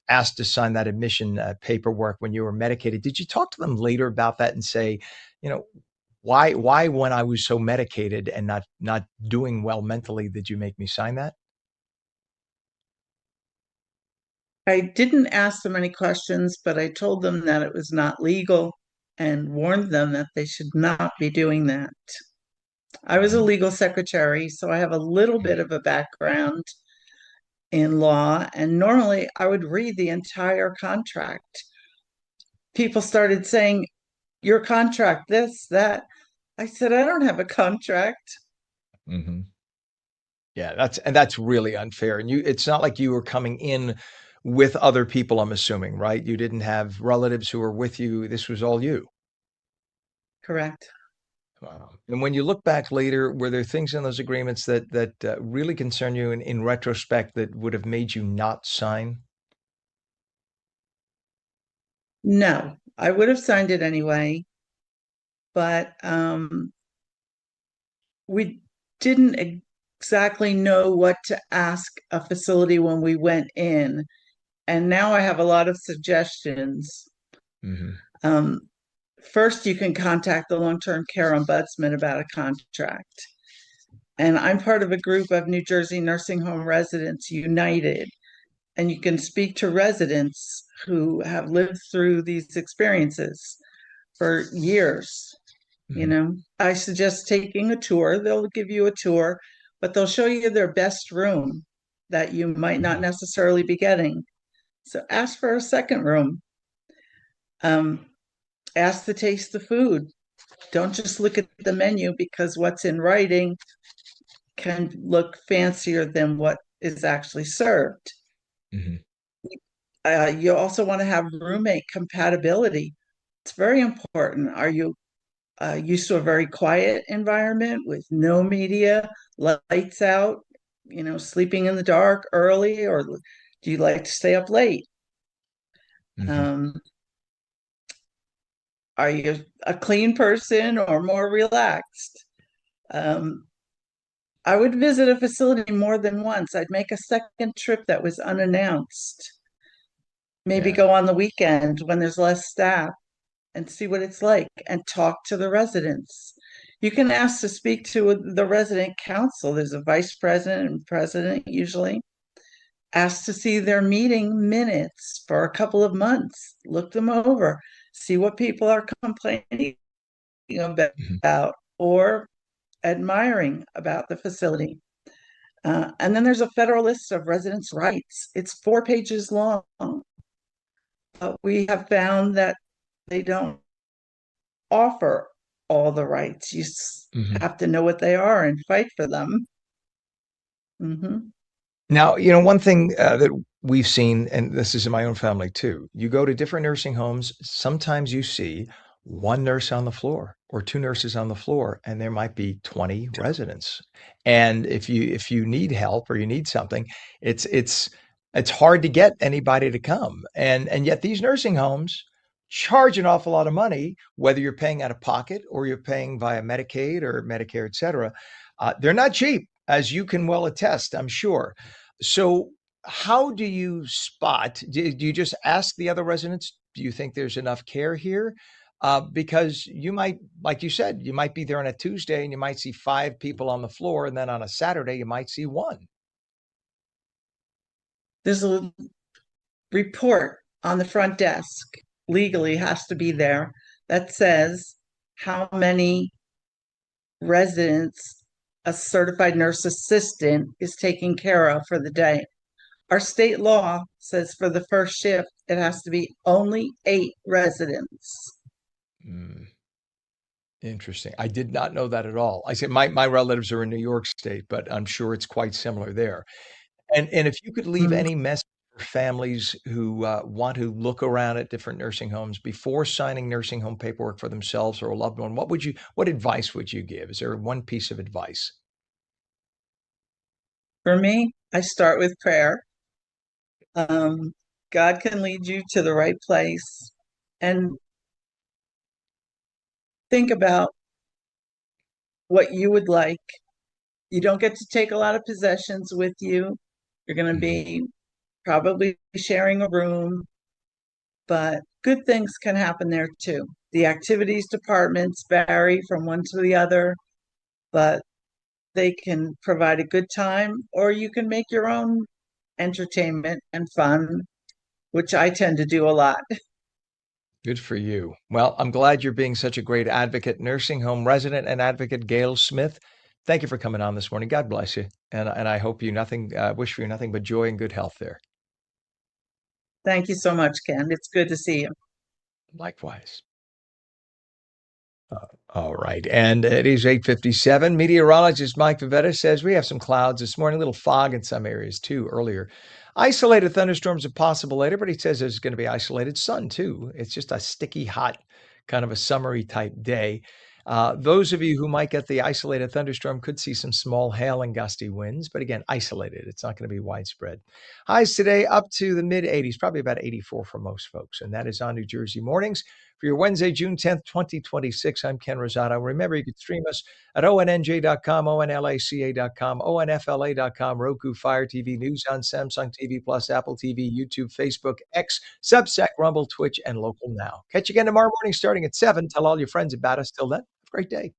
asked to sign that admission paperwork when you were medicated. Did you talk to them later about that and say, you know, why when I was so medicated and not doing well mentally did you make me sign that? I didn't ask them any questions, but I told them that it was not legal and warned them that they should not be doing that. I was a legal secretary, so I have a little bit of a background in law, and normally I would read the entire contract. People started saying, your contract, this, that. I said, I don't have a contract. Mm-hmm. Yeah, that's really unfair. And it's not like you were coming in with other people, I'm assuming, right? You didn't have relatives who were with you. This was all you. Correct. Wow. And when you look back later, were there things in those agreements that really concern you in retrospect that would have made you not sign? No, I would have signed it anyway, but we didn't exactly know what to ask a facility when we went in. And now I have a lot of suggestions. Mm-hmm. First, you can contact the long-term care ombudsman about a contract. And I'm part of a group of New Jersey Nursing Home Residents United. And you can speak to residents who have lived through these experiences for years. You know, I suggest taking a tour. They'll give you a tour, but they'll show you their best room that you might not necessarily be getting. So ask for a second room. Ask to taste the food. Don't just look at the menu, because what's in writing can look fancier than what is actually served. Mm-hmm. You also want to have roommate compatibility. It's very important. Are you used to a very quiet environment with no media, lights out, sleeping in the dark early, or do you like to stay up late? Mm-hmm. Are you a clean person or more relaxed? I would visit a facility more than once. I'd make a second trip that was unannounced. Maybe Yeah. go on the weekend when there's less staff and see what it's like and talk to the residents. You can ask to speak to the resident council. There's a vice president and president usually. Ask to see their meeting minutes for a couple of months. Look them over. See what people are complaining about or admiring about the facility. And then there's a federal list of residents' rights. It's 4 pages long. We have found that they don't offer all the rights. You have to know what they are and fight for them. Now, one thing that we've seen, and this is in my own family too, you go to different nursing homes, sometimes you see one nurse on the floor or two nurses on the floor, and there might be 20 residents. And if you need help or you need something, it's hard to get anybody to come. And yet these nursing homes charge an awful lot of money, whether you're paying out of pocket or you're paying via Medicaid or Medicare, et cetera. They're not cheap, as you can well attest, I'm sure. So how do you spot? Do you just ask the other residents, do you think there's enough care here? Because you might, like you said, you might be there on a Tuesday and you might see 5 people on the floor, and then on a Saturday you might see 1. There's a report on the front desk, legally has to be there, that says how many residents a certified nurse assistant is taking care of for the day. Our state law says for the first shift, it has to be only 8 residents. Mm, interesting. I did not know that at all. I said my relatives are in New York State, but I'm sure it's quite similar there. And if you could leave Mm. any message for families who want to look around at different nursing homes before signing nursing home paperwork for themselves or a loved one, what advice would you give? Is there one piece of advice? For me, I start with prayer. Um, God can lead you to the right place. And think about what you would like. You don't get to take a lot of possessions with you. You're going to Mhm. be probably sharing a room, but good things can happen there too. The activities departments vary from one to the other, but they can provide a good time, or you can make your own entertainment and fun, which I tend to do a lot. Good for you. Well, I'm glad you're being such a great advocate, nursing home resident and advocate Gail Smith. Thank you for coming on this morning. God bless you, and I hope you nothing wish for you nothing but joy and good health there. Thank you so much, Ken. It's good to see you. Likewise. All right, and it is 8:57. Meteorologist Mike Favetta says we have some clouds this morning, a little fog in some areas too earlier. Isolated thunderstorms are possible later, but he says there's going to be isolated sun too. It's just a sticky, hot, kind of a summery type day. Those of you who might get the isolated thunderstorm could see some small hail and gusty winds, but again, isolated. It's not going to be widespread. Highs today up to the mid 80s, probably about 84 for most folks, and that is on New Jersey mornings. For your Wednesday, June 10th, 2026, I'm Ken Rosato. Remember, you can stream us at onnj.com, onlaca.com, onfla.com, Roku, Fire TV, News on Samsung TV Plus, Apple TV, YouTube, Facebook, X, Substack, Rumble, Twitch, and Local Now. Catch you again tomorrow morning starting at 7. Tell all your friends about us. Till then, have a great day.